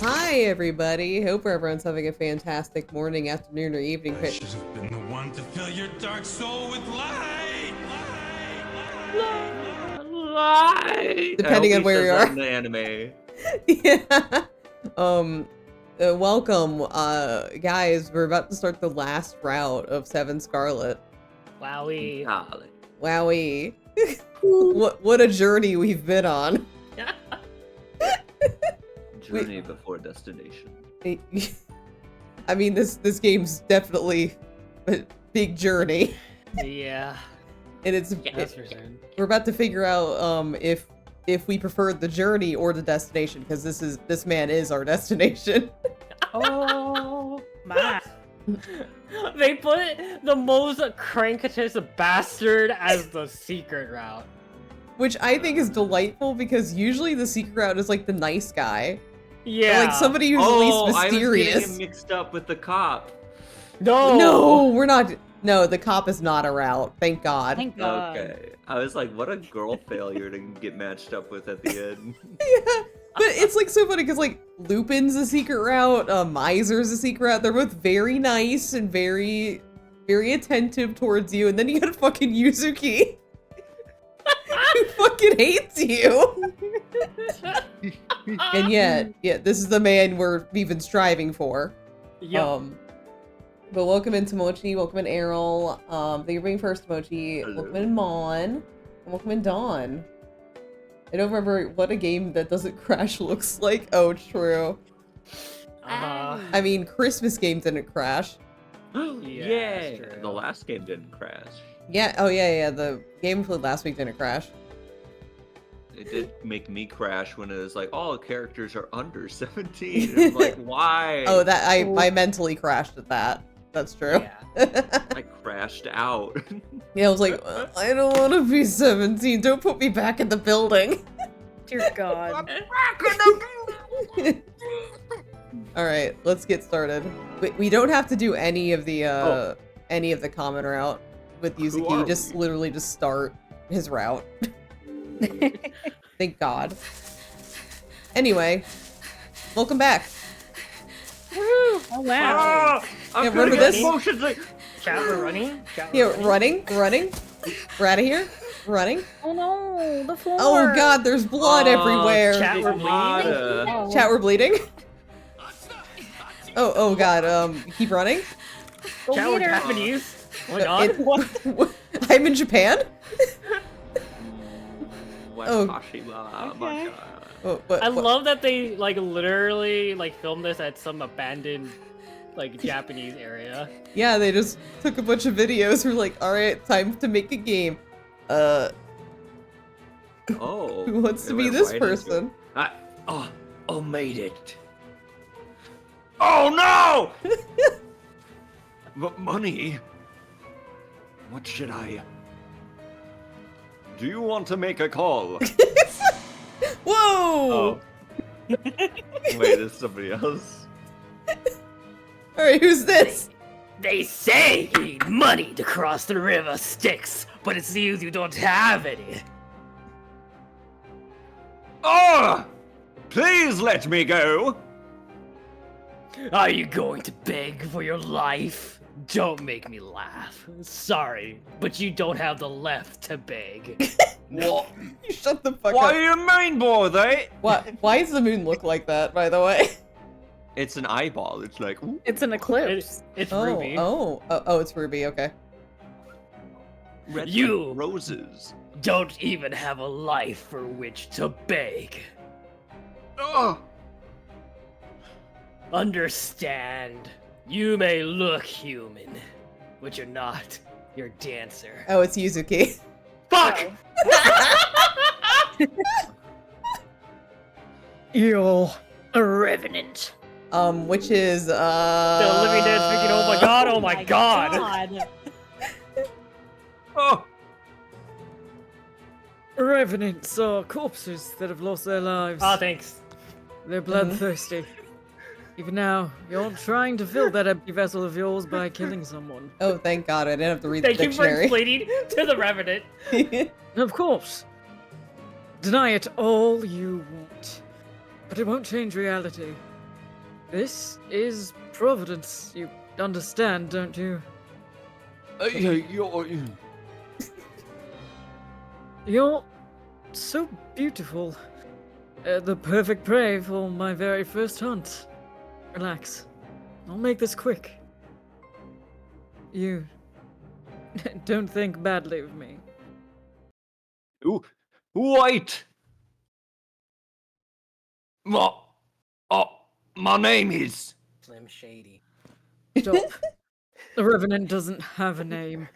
Hi, everybody. Hope everyone's having a fantastic morning, afternoon, or evening. I should have been the one to fill your dark soul with light. Light. Depending on where you are. In the anime. Yeah. Welcome, guys. We're about to start the last route of 7'Scarlet. Wowie. Wowie. What a journey we've been on. Journey before destination. I mean, this game's definitely a big journey. Yeah. And it's That's for certain. we're about to figure out if we preferred the journey or the destination, because this man is our destination. Oh my. They put the most cranketous bastard as the secret route. Which I think is delightful, because usually the secret route is like the nice guy. Yeah. Or like somebody who's at least I was mysterious. getting him mixed up with the cop. No, we're not. No, the cop is not a route. Thank God. Thank God. Okay. I was like, what a girl failure to get matched up with at the end. Yeah. But it's like so funny because like Lupin's a secret route, Miser's a secret route. They're both very nice and very, very attentive towards you, and then you got fucking Yuzuki, who fucking hates you. And yet, this is the man we've been striving for. Yep. But welcome in Tomochi, welcome in Errol, thank you for being first, Tomochi, Hello. welcome in Mon, and welcome in Dawn. I don't remember what a game that doesn't crash looks like. Oh, true. I mean, Christmas game didn't crash. Yay! that's true. The last game didn't crash. Yeah, oh yeah, the game we played last week didn't crash. It did make me crash when it was like, all characters are under 17. And I'm like, why? Oh, that I mentally crashed at that. That's true. Yeah. I crashed out. Yeah, I was like, I don't want to be 17. Don't put me back in the building. Dear God. All right, let's get started. We don't have to do any of the common route with Yuzuki. are Just literally just start his route. Thank God. Anyway, welcome back. Woo! Oh wow. I'm Yeah, gonna remember get this? motion sick. Chat, we're running. Yeah, running. We're out of here. Running. Oh no, the floor. Oh God, there's blood everywhere. Chat, we're bleeding. Oh. Chat, we're bleeding. Oh God. Keep running. Go Chat, we're get her. Japanese. Oh my God. I'm in Japan. Oh. Watashi wa Okay. maka. I love that they like literally like filmed this at some abandoned like Japanese area. Yeah, they just took a bunch of videos. We're like, all right, time to make a game. Oh. Who wants to it be went this right into person? it. Oh, made it. Oh no! But money? What should I? Do you want to make a call? Whoa! Oh. Wait, it's somebody else. All right, who's this? They say you need money to cross the river Styx, but it seems you don't have any. Oh! Please let me go! Are you going to beg for your life? Don't make me laugh. Sorry, but you don't have the left to beg. What? You shut the fuck What up. do you mean, boy? Why does the moon look like that, by the way? It's an eyeball. It's like, ooh. It's an eclipse. It's Oh, Ruby. oh, it's Ruby. Okay. Red You- like roses. Don't even have a life for which to beg. Oh! Understand, you may look human, but you're not. You're a dancer. Oh, it's Yuzuki. Fuck! You're a revenant. Which is The living dead speaking, oh my god, oh my god! Oh! Revenants are corpses that have lost their lives. Ah, thanks. They're bloodthirsty. Even now, you're trying to fill that empty vessel of yours by killing someone. Oh, thank God, I didn't have to read Thank the you for dictionary. explaining to the Revenant. Of course. Deny it all you want. But it won't change reality. This is Providence. You understand, don't you? You're so beautiful. The perfect prey for my very first hunt. Relax. I'll make this quick. You don't think badly of me. Wait! My name is... Slim Shady. Stop. The Revenant doesn't have a name.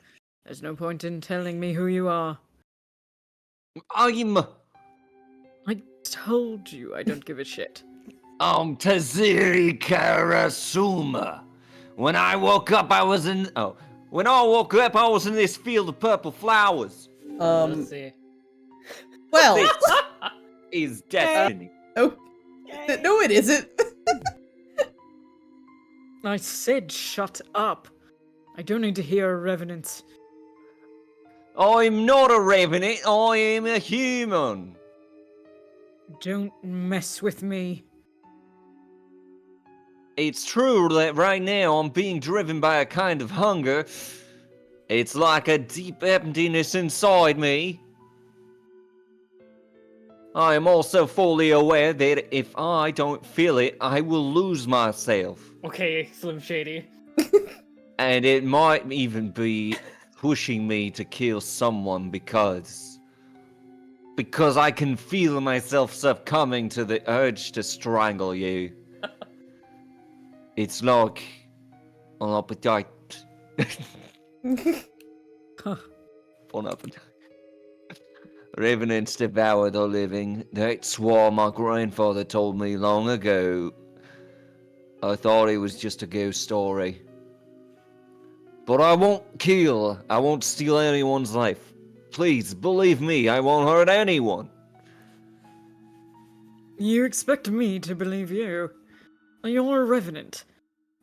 There's no point in telling me who you are. I'm Told you I don't give a shit. Taziri Karasuma. When I woke up, I was in this field of purple flowers. Let's see. Well, This is destiny. oh, no, it isn't. I said shut up. I don't need to hear a revenant. I'm not a revenant, I am a human. Don't mess with me. It's true that right now I'm being driven by a kind of hunger. It's like a deep emptiness inside me. I am also fully aware that if I don't feel it, I will lose myself. Okay, Slim Shady. And it might even be pushing me to kill someone because I can feel myself succumbing to the urge to strangle you. It's like an appetite. Bon appetite. Revenants devour the living. That's why my grandfather told me long ago. I thought it was just a ghost story. But I won't kill. I won't steal anyone's life. Please, believe me, I won't hurt anyone. You expect me to believe you? You're a revenant.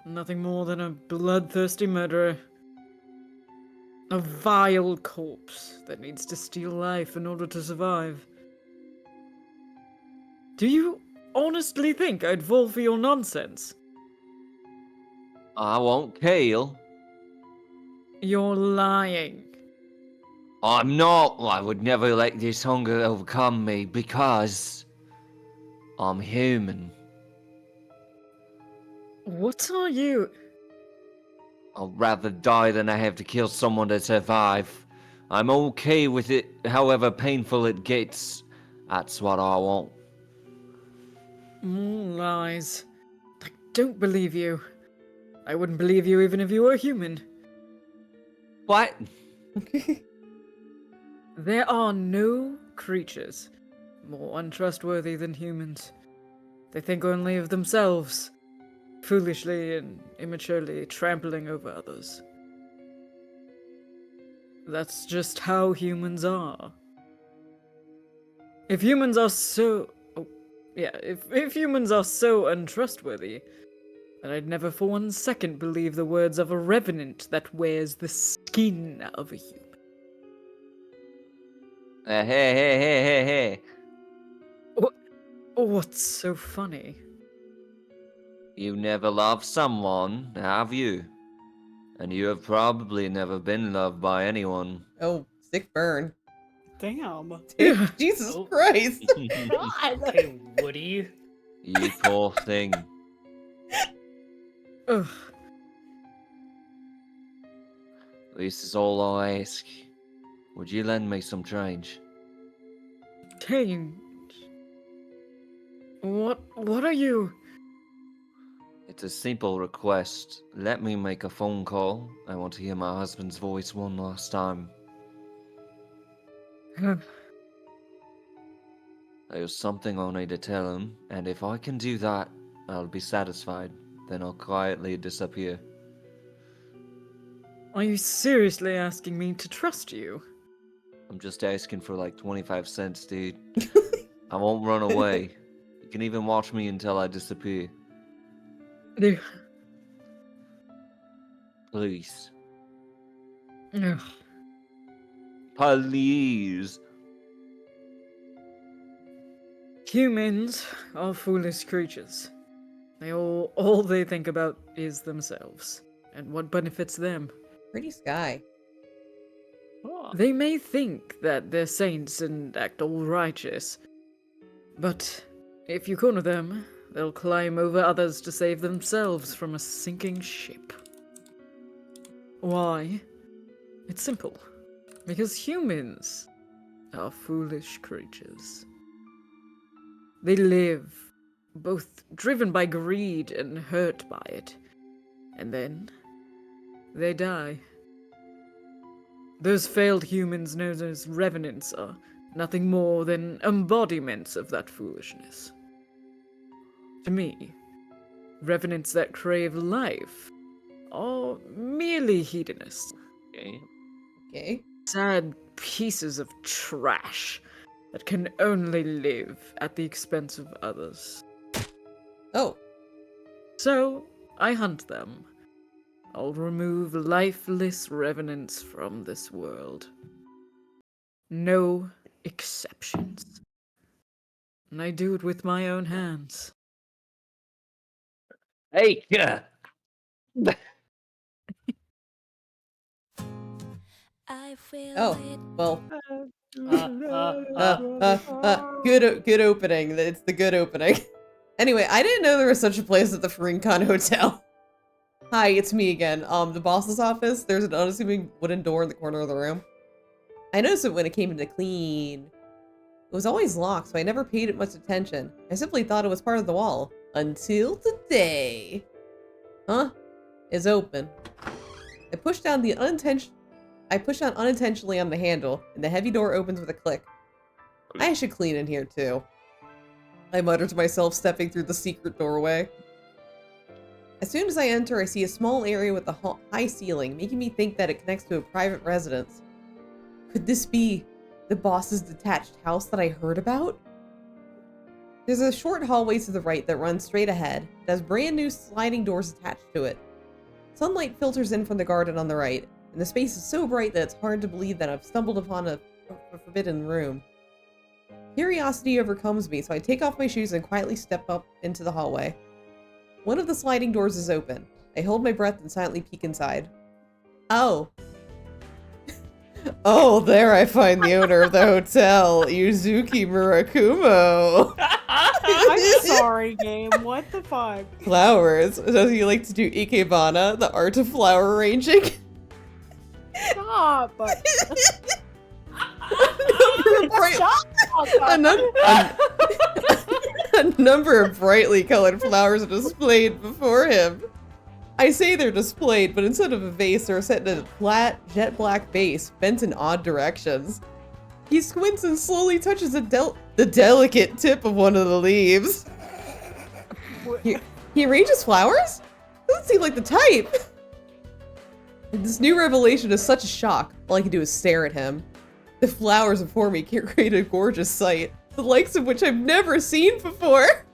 Nothing more than a bloodthirsty murderer. A vile corpse that needs to steal life in order to survive. Do you honestly think I'd fall for your nonsense? I won't kill. You're lying. I'm not. I would never let this hunger overcome me because I'm human. What are you? I'd rather die than I have to kill someone to survive. I'm okay with it, however painful it gets. That's what I want. More lies. I don't believe you. I wouldn't believe you even if you were human. What? There are no creatures more untrustworthy than humans. They think only of themselves, foolishly and immaturely trampling over others. That's just how humans are. If humans are so... if humans are so untrustworthy, then I'd never for 1 second believe the words of a revenant that wears the skin of a human. Hey. What's so funny? You never loved someone, have you? And you have probably never been loved by anyone. Oh, sick burn. Damn. Jesus Oh. Christ. Okay, Woody. You poor thing. Ugh. This is all I ask. Would you lend me some change? Change. What are you? It's a simple request. Let me make a phone call. I want to hear my husband's voice one last time. There's something I need to tell him, and if I can do that, I'll be satisfied. Then I'll quietly disappear. Are you seriously asking me to trust you? I'm just asking for like 25 cents, dude. I won't run away. You can even watch me until I disappear. Ugh. Please. Ugh. Please. Humans are foolish creatures. All they think about is themselves and what benefits them. Pretty sky. They may think that they're saints and act all righteous, but if you corner them, they'll climb over others to save themselves from a sinking ship. Why? It's simple. Because humans are foolish creatures. They live, both driven by greed and hurt by it, and then they die. Those failed humans known as revenants are nothing more than embodiments of that foolishness. To me, revenants that crave life are merely hedonists. Okay. Sad pieces of trash that can only live at the expense of others. Oh. So, I hunt them. I'll remove lifeless revenants from this world. No exceptions. And I do it with my own hands. Hey, Oh. Well. Uh, Good opening. It's the good opening. Anyway, I didn't know there was such a place at the Rincon Hotel. Hi, it's me again. The boss's office. There's an unassuming wooden door in the corner of the room. I noticed it when it came to clean. It was always locked, so I never paid it much attention. I simply thought it was part of the wall. Until today. Huh? It's open. I pushed down unintentionally on the handle, and the heavy door opens with a click. I should clean in here too. I mutter to myself, stepping through the secret doorway. As soon as I enter, I see a small area with a high ceiling, making me think that it connects to a private residence. Could this be the boss's detached house that I heard about? There's a short hallway to the right that runs straight ahead. It has brand new sliding doors attached to it. Sunlight filters in from the garden on the right, and the space is so bright that it's hard to believe that I've stumbled upon a forbidden room. Curiosity overcomes me, so I take off my shoes and quietly step up into the hallway. One of the sliding doors is open. I hold my breath and silently peek inside. Oh. Oh, there I find the owner of the hotel, Yuzuki Murakumo. I'm sorry, game. What the fuck? Flowers. Does he like to do ikebana, the art of flower arranging? Stop. A number of brightly colored flowers are displayed before him. I say they're displayed, but instead of a vase, they're set in a flat, jet black base, bent in odd directions. He squints and slowly touches the delicate tip of one of the leaves. He arranges flowers? Doesn't seem like the type. This new revelation is such a shock. All I can do is stare at him. The flowers before me create a gorgeous sight, the likes of which I've never seen before.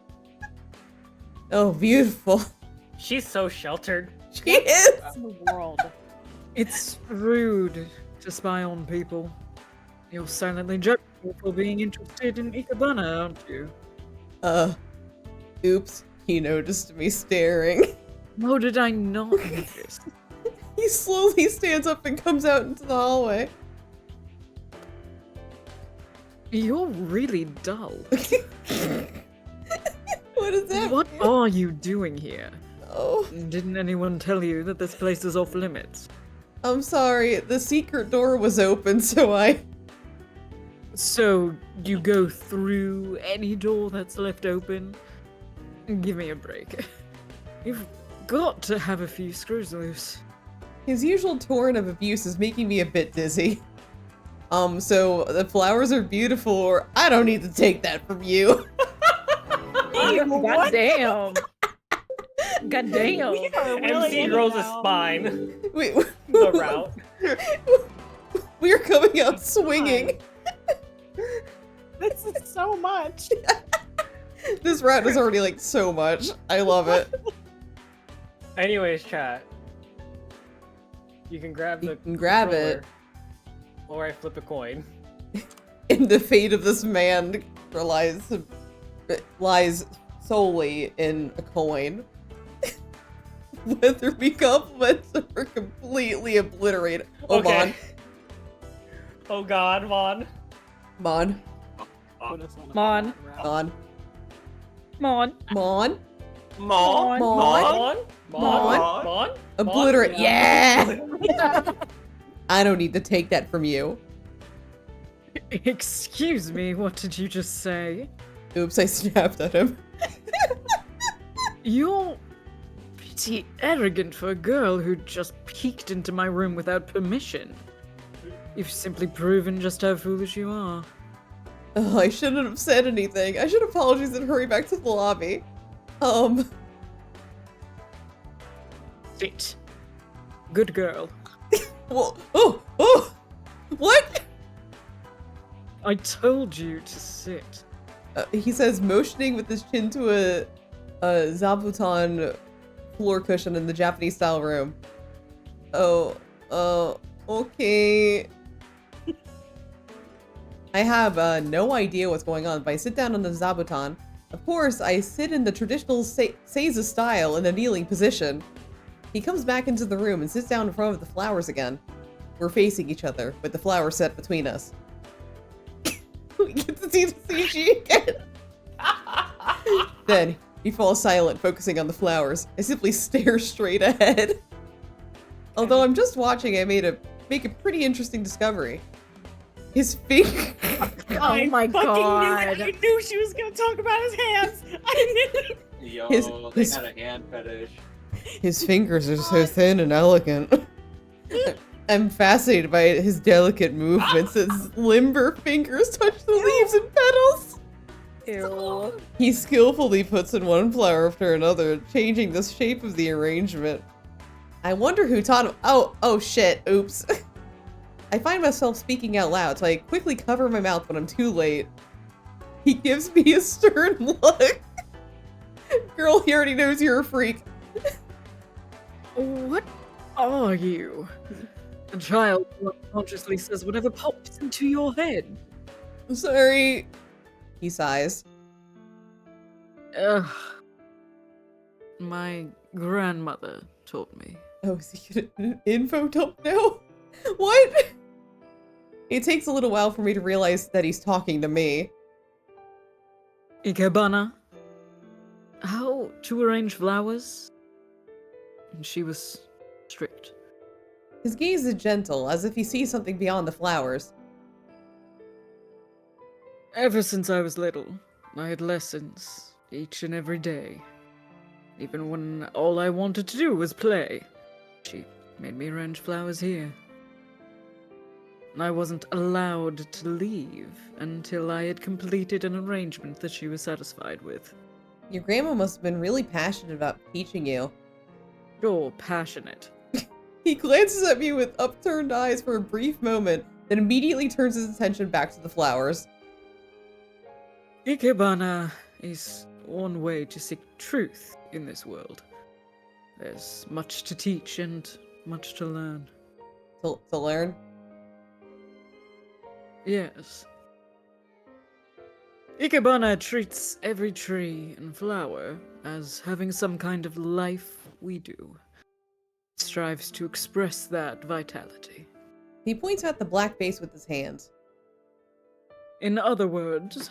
Oh, beautiful. She's so sheltered. She is. In the world. It's rude to spy on people. You're silently judging me for being interested in ikebana, aren't you? Oops. He noticed me staring. How did I not notice? He slowly stands up and comes out into the hallway. You're really dull. What is that? What are you doing here? Oh, Didn't anyone tell you that this place is off limits? I'm sorry. The secret door was open, so I... So, you go through any door that's left open? Give me a break. You've got to have a few screws loose. His usual torrent of abuse is making me a bit dizzy. So the flowers are beautiful, or I don't need to take that from you. God damn. God damn. We are really MC into rolls a now. spine. The The route. We're coming out swinging. This is so much. This route is already like so much. I love it. Anyways, chat. You can grab the You can grab it. controller, or I flip a coin. In the fate of this man lies solely in a coin. Whether we compliment or completely obliterate. Oh, Okay. Oh god, Mon. Mon. Put us on a Mon. bad route. Mon. Mon. Mon. Mon. Mon. Mon. Obliterate. Mon. Yeah! I don't need to take that from you. Excuse me, what did you just say? Oops, I snapped at him. You're pretty arrogant for a girl who just peeked into my room without permission. You've simply proven just how foolish you are. Oh, I shouldn't have said anything. I should apologize and hurry back to the lobby. Sit. Good girl. Well, oh! What? I told you to sit. He says, motioning with his chin to a zabuton floor cushion in the Japanese style room. Oh, okay. I have no idea what's going on, but I sit down on the zabuton. Of course, I sit in the traditional Seiza style in a kneeling position. He comes back into the room and sits down in front of the flowers again. We're facing each other, with the flower set between us. We get to see the CG again. Then, he falls silent, focusing on the flowers. I simply stare straight ahead. Although I'm just watching, I make a pretty interesting discovery. His finger... I my fucking God. knew it. I knew she was gonna talk about his hands. I knew it. Yo, His- they got a hand fetish. His fingers are so thin and elegant. I'm fascinated by his delicate movements as limber fingers touch the leaves and petals. Ew. He skillfully puts in one flower after another, changing the shape of the arrangement. I wonder who taught him. Oh shit, oops. I find myself speaking out loud, so I quickly cover my mouth when I'm too late. He gives me a stern look. Girl, he already knows you're a freak. What are you? A child who unconsciously says whatever pops into your head. Sorry. He sighs. Ugh. My grandmother taught me. Oh, is he getting an info dump now? What? It takes a little while for me to realize that he's talking to me. Ikebana. How to arrange flowers? And she was strict. His gaze is gentle, as if he sees something beyond the flowers. Ever since I was little, I had lessons each and every day. Even when all I wanted to do was play, she made me arrange flowers here. I wasn't allowed to leave until I had completed an arrangement that she was satisfied with. Your grandma must have been really passionate about teaching you. Sure, passionate. He glances at me with upturned eyes for a brief moment, then immediately turns his attention back to the flowers. Ikebana is one way to seek truth in this world. There's much to teach and much to learn. To learn? Yes. Ikebana treats every tree and flower as having some kind of life we do. It strives to express that vitality. He points out the black vase with his hands. In other words,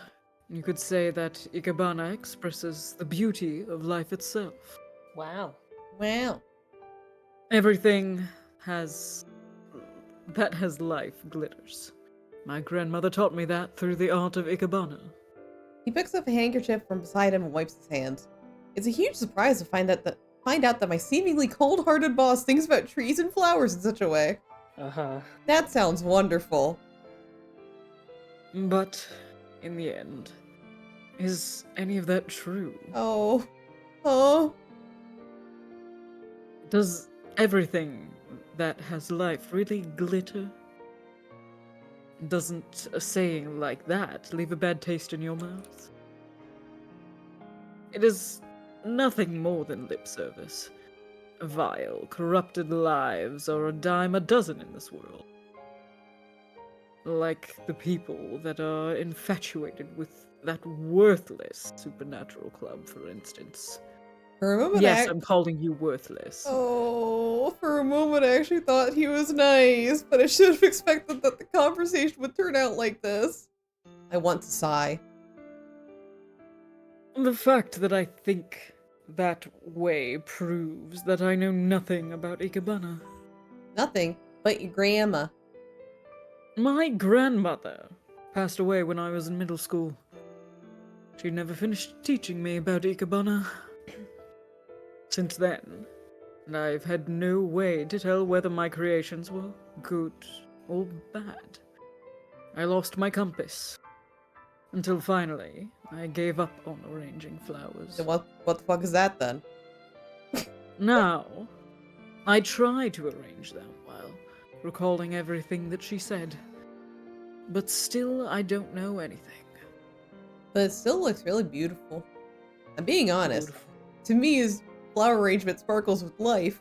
you could say that Ikebana expresses the beauty of life itself. Wow. Wow. Everything that has life glitters. My grandmother taught me that through the art of Ikebana. He picks up a handkerchief from beside him and wipes his hands. It's a huge surprise to find out that my seemingly cold-hearted boss thinks about trees and flowers in such a way. Uh-huh. That sounds wonderful. But, in the end, is any of that true? Oh. Does everything that has life really glitter? Doesn't a saying like that leave a bad taste in your mouth? It is nothing more than lip service. Vile, corrupted lives are a dime a dozen in this world. Like the people that are infatuated with that worthless supernatural club, for instance. For a moment, Yes, I'm calling you worthless. Oh, for a moment I actually thought he was nice, but I should have expected that the conversation would turn out like this. I want to sigh. The fact that I think that way proves that I know nothing about Ikebana. Nothing but your grandma. My grandmother passed away when I was in middle school. She never finished teaching me about Ikebana. Since then, I've had no way to tell whether my creations were good or bad. I lost my compass. Until finally, I gave up on arranging flowers. So what the fuck is that then? Now, I try to arrange them well, recalling everything that she said. But still, I don't know anything. But it still looks really beautiful. I'm being honest. Beautiful. To me, his flower arrangement sparkles with life.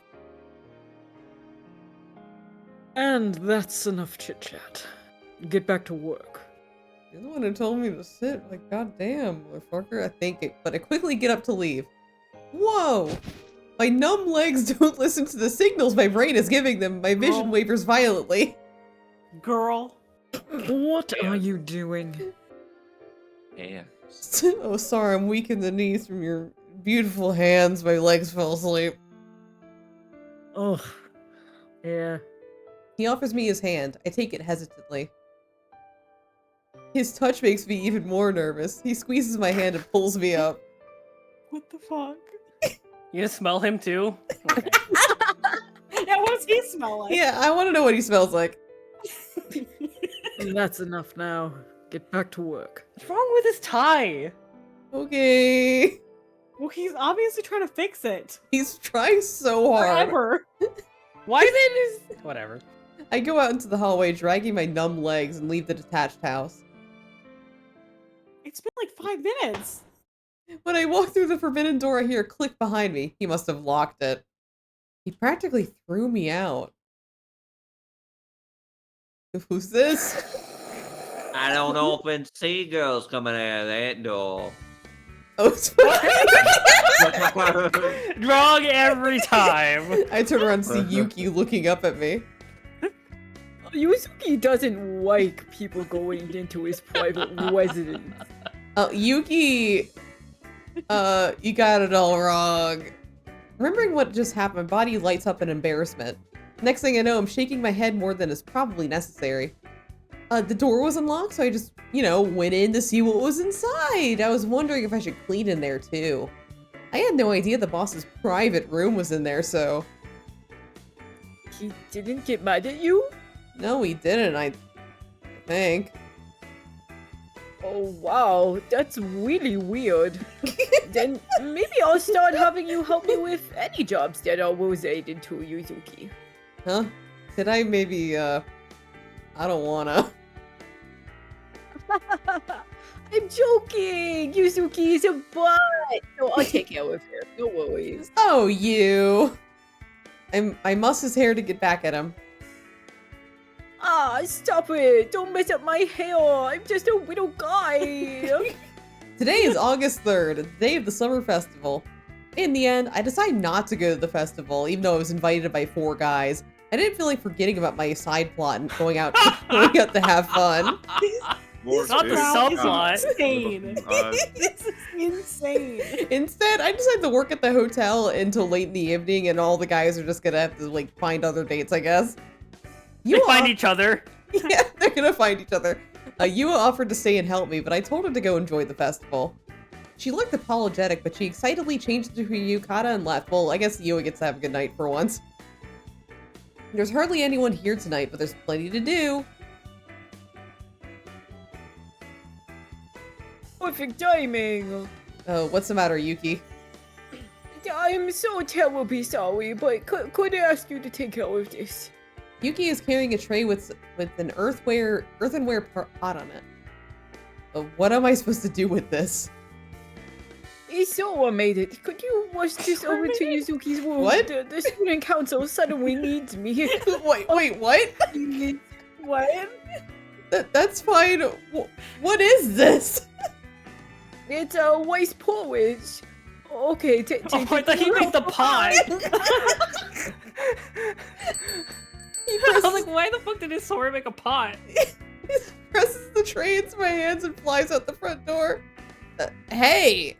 And that's enough chit-chat. Get back to work. You're the one who told me to sit. Like, goddamn, motherfucker. I think it, but I quickly get up to leave. Whoa! My numb legs don't listen to the signals my brain is giving them. My vision wavers violently. Girl. What are you doing? Yeah. Oh, sorry, I'm weak in the knees from your beautiful hands. My legs fell asleep. Oh, yeah. He offers me his hand. I take it hesitantly. His touch makes me even more nervous. He squeezes my hand and pulls me up. What the fuck? You smell him too? Okay. Yeah, what does he smell like? Yeah, I want to know what he smells like. That's enough now. Get back to work. What's wrong with his tie? Okay. Well, he's obviously trying to fix it. He's trying so hard. Forever. Why is it his... Whatever. I go out into the hallway, dragging my numb legs, and leave the detached house. It's been like 5 minutes. When I walk through the forbidden door, I hear a click behind me. He must have locked it. He practically threw me out. Who's this? I don't open seagulls coming out of that door. Oh, it's Wrong every time. I turn around and see Yuki looking up at me. Yuzuki doesn't like people going into his private residence. Oh, Yuki! You got it all wrong. Remembering what just happened, my body lights up in embarrassment. Next thing I know, I'm shaking my head more than is probably necessary. The door was unlocked, so I just, went in to see what was inside. I was wondering if I should clean in there too. I had no idea the boss's private room was in there, so... He didn't get mad at you? No, he didn't, I think. Oh wow, that's really weird. Then maybe I'll start having you help me with any jobs that are related to Yuzuki. Huh? Could I maybe, I don't wanna. I'm joking! Yuzuki is a butt! So I'll take care of him, no worries. Oh, you! I muss his hair to get back at him. Ah, stop it! Don't mess up my hair! I'm just a little guy! Today is August 3rd, the day of the summer festival. In the end, I decide not to go to the festival, even though I was invited by 4 guys. I didn't feel like forgetting about my side plot and going out to have fun. Not the subplot. Insane. This is insane. Instead, I decided to work at the hotel until late in the evening, and all the guys are just gonna have to find other dates, I guess. They find each other. Yeah, they're gonna find each other. Yua offered to stay and help me, but I told her to go enjoy the festival. She looked apologetic, but she excitedly changed into her yukata and left. Well, I guess Yua gets to have a good night for once. There's hardly anyone here tonight, but there's plenty to do. Perfect timing! Oh, what's the matter, Yuki? I'm so terribly sorry, but could I ask you to take care of this? Yuki is carrying a tray with an earthenware pot on it. What am I supposed to do with this? Isora made it. Could you rush this over to Yuzuki's room? What? The student council suddenly needs me. Wait, what? What? That's fine. What is this? It's a waste porridge. Okay, Oh, I thought he made the pot. He I presses, was like, why the fuck did his sword make a pot? he presses the tray into my hands and flies out the front door. Hey!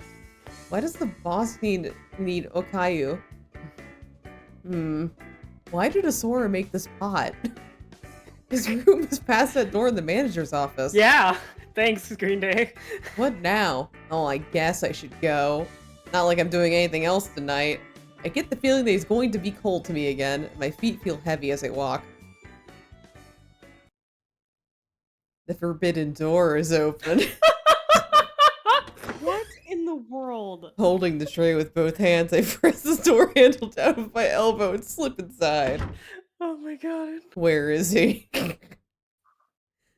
Why does the boss need Okayu? Why did Asura make this pot? His room is past that door in the manager's office. Yeah, thanks, Green Day. What now? Oh, I guess I should go. Not like I'm doing anything else tonight. I get the feeling that he's going to be cold to me again. My feet feel heavy as I walk. The forbidden door is open. What in the world? Holding the tray with both hands, I press the door handle down with my elbow and slip inside. Oh my god. Where is he?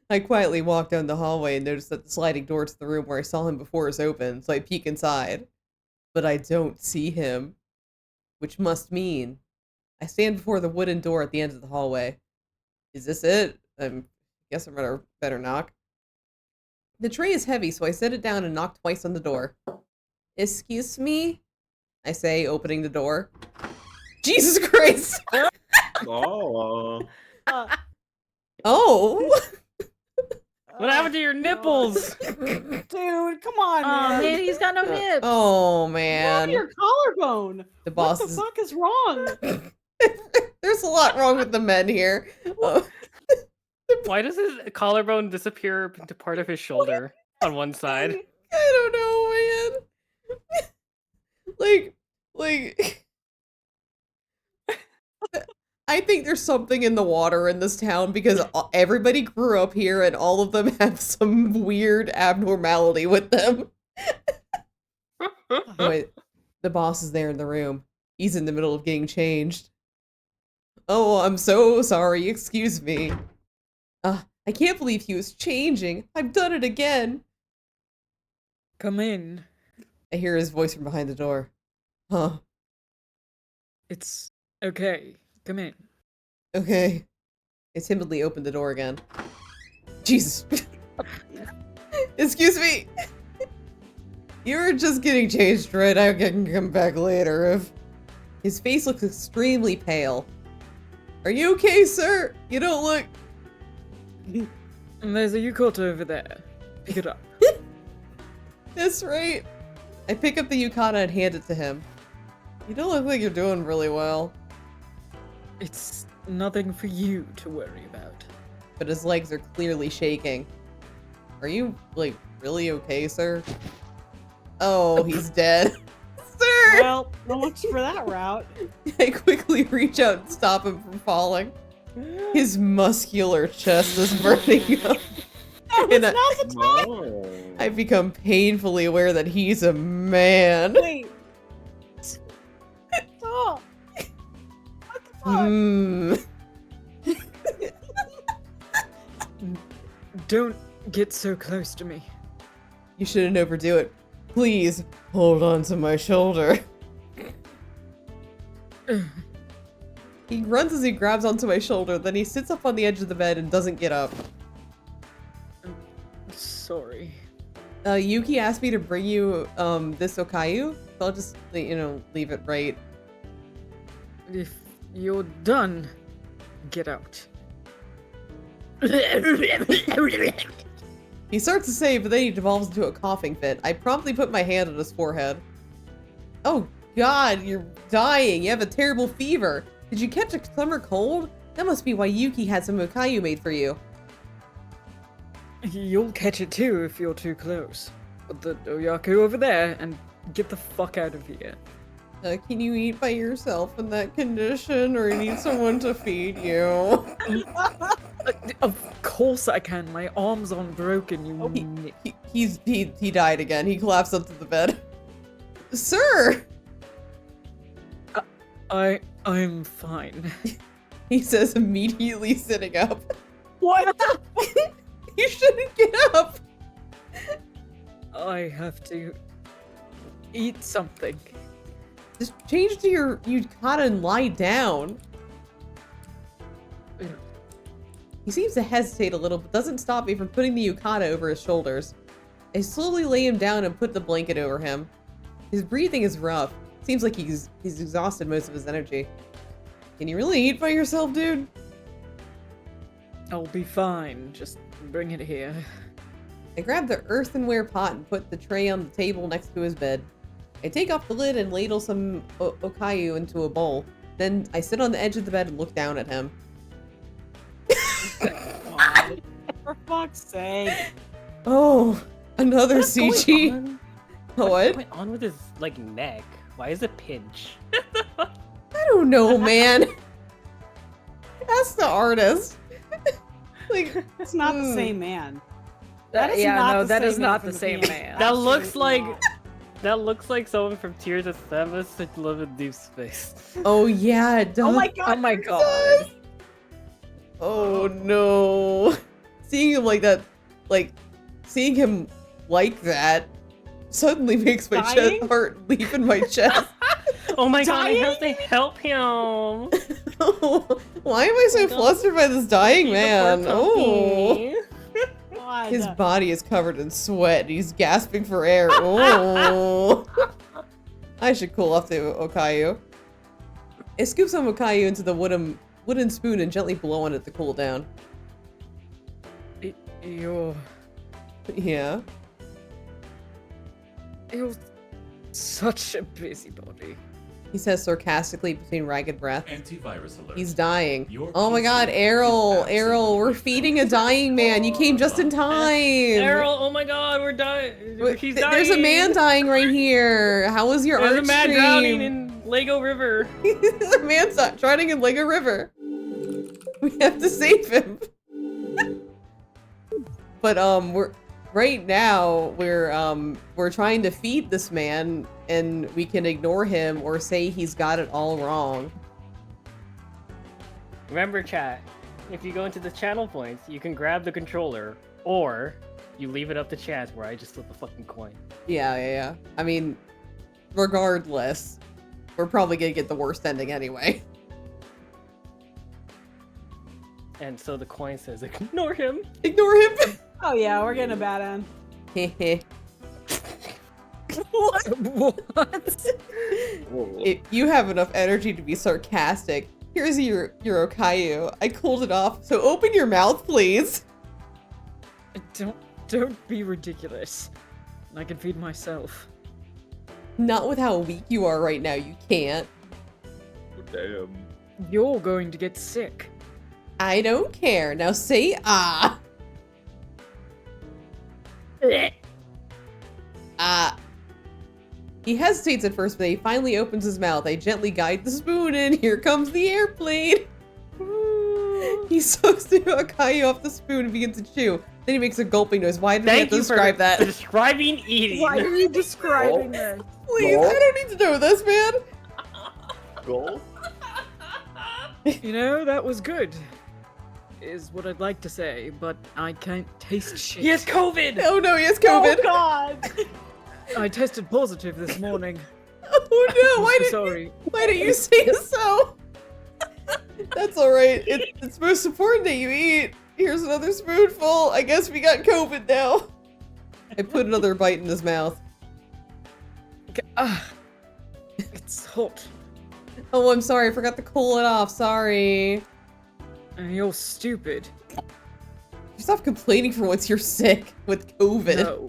I quietly walk down the hallway and notice that the sliding door to the room where I saw him before is open, so I peek inside. But I don't see him. Which must mean I stand before the wooden door at the end of the hallway. Is this it? Guess I better knock. The tray is heavy, so I set it down and knock twice on the door. Excuse me? I say, opening the door. Jesus Christ! Oh. Oh! What happened to your nipples? Dude, come on, Oh man. man, he's got no nips. Oh, What man. your collarbone? The boss What the is... fuck is wrong? There's a lot wrong with the men here. Oh. Why does his collarbone disappear into part of his shoulder on one side? I don't know, man. like, I think there's something in the water in this town because everybody grew up here and all of them have some weird abnormality with them. Wait, the boss is there in the room. He's in the middle of getting changed. Oh, I'm so sorry. Excuse me. I can't believe he was changing. I've done it again. Come in. I hear his voice from behind the door. Huh. It's okay. Come in. Okay. I timidly opened the door again. Jesus. Excuse me. You were just getting changed, right? I can come back later if... His face looks extremely pale. Are you okay, sir? You don't look... And there's a yukata over there. Pick it up. That's right. I pick up the yukata and hand it to him. You don't look like you're doing really well. It's nothing for you to worry about. But his legs are clearly shaking. Are you, like, really okay, sir? Oh, he's dead. Sir! Well, so much for that route. I quickly reach out and stop him from falling. His muscular chest is burning up. That was And not the time. No. I become painfully aware that he's a man. Wait. Stop. What the fuck? Hmm. Don't get so close to me. You shouldn't overdo it. Please, hold on to my shoulder. He grunts as he grabs onto my shoulder, then he sits up on the edge of the bed and doesn't get up. Sorry. Yuki asked me to bring you, this Okayu, so I'll just, leave it right. If you're done, get out. He starts to say, but then he devolves into a coughing fit. I promptly put my hand on his forehead. Oh god, you're dying. You have a terrible fever. Did you catch a summer cold? That must be why Yuki had some Okayu made for you. You'll catch it too if you're too close. Put the Oyaku over there and get the fuck out of here. Can you eat by yourself in that condition, or you need someone to feed you? Of course I can. My arms aren't broken, you nit. He died again. He collapsed onto the bed. Sir! I'm fine. He says immediately sitting up. What the? You shouldn't get up! I have to eat something. Just change to your yukata and lie down. He seems to hesitate a little, but doesn't stop me from putting the yukata over his shoulders. I slowly lay him down and put the blanket over him. His breathing is rough. Seems like he's exhausted most of his energy. Can you really eat by yourself, dude? I'll be fine. Just bring it here. I grab the earthenware pot and put the tray on the table next to his bed. I take off the lid and ladle some okayu into a bowl. Then I sit on the edge of the bed and look down at him. For fuck's sake. Oh, another What's going CG. on? What? What's going on with his like neck? Why is it pinch? I don't know, man. Ask the artist. Like, It's not the same man. That, is yeah, not no, the that same is man not from the the same beginning. man. That looks Absolutely like not. that looks like someone from Tears of Samus to Live in Deep Space. oh yeah, it does. Oh my god. Oh my god. Oh no. Seeing him like that, like, seeing him like that suddenly makes my Dying? heart leap in my chest. Oh my god, I Dying? have to help him. Why am I so God. flustered by this dying man? Oh. God. His body is covered in sweat. He's gasping for air. Oh. I should cool off the okayu. I scoop some okayu into the wooden spoon and gently blow on it to cool down. You're Yeah. such a busybody. He says sarcastically between ragged breath. Antivirus alert. He's dying. Your Oh my god, PC Errol, is Errol, we're absolutely feeding a dying man. You came just in time. Errol, oh my god, we're dying. He's dying. There's a man dying right here. How was your There's art a man stream? drowning in Lego River. There's a man drowning in Lego River. We have to save him. But we're right now we're trying to feed this man, and we can ignore him or say he's got it all wrong. Remember, chat, if you go into the channel points, you can grab the controller, or you leave it up to chance where I just flip a fucking coin. Yeah. I mean, regardless, we're probably gonna get the worst ending anyway. And so the coin says, ignore him. Ignore him. Oh yeah, we're getting a bad end. Hehe. What? If you have enough energy to be sarcastic, here's your okayu. I cooled it off, so open your mouth, please. Don't be ridiculous. I can feed myself. Not with how weak you are right now, you can't. Damn. You're going to get sick. I don't care. Now say ah. Ah. He hesitates at first, but he finally opens his mouth. I gently guide the spoon in. Here comes the airplane. He sucks the okayu off the spoon and begins to chew. Then he makes a gulping noise. Why did I have Thank to you describe for that? describing eating. Why are you describing this? Please, I don't need to know this, man. Goal? You know, that was good. Is what I'd like to say, but I can't taste shit. He has COVID! Oh no, he has COVID. Oh god! I tested positive this morning. Oh no, I'm so sorry. why didn't you say so? That's alright. It's most important that you eat. Here's another spoonful. I guess we got COVID now. I put another bite in his mouth. It's hot. Oh, I'm sorry. I forgot to cool it off. Sorry. And you're stupid. Stop complaining for once you're sick with COVID. No.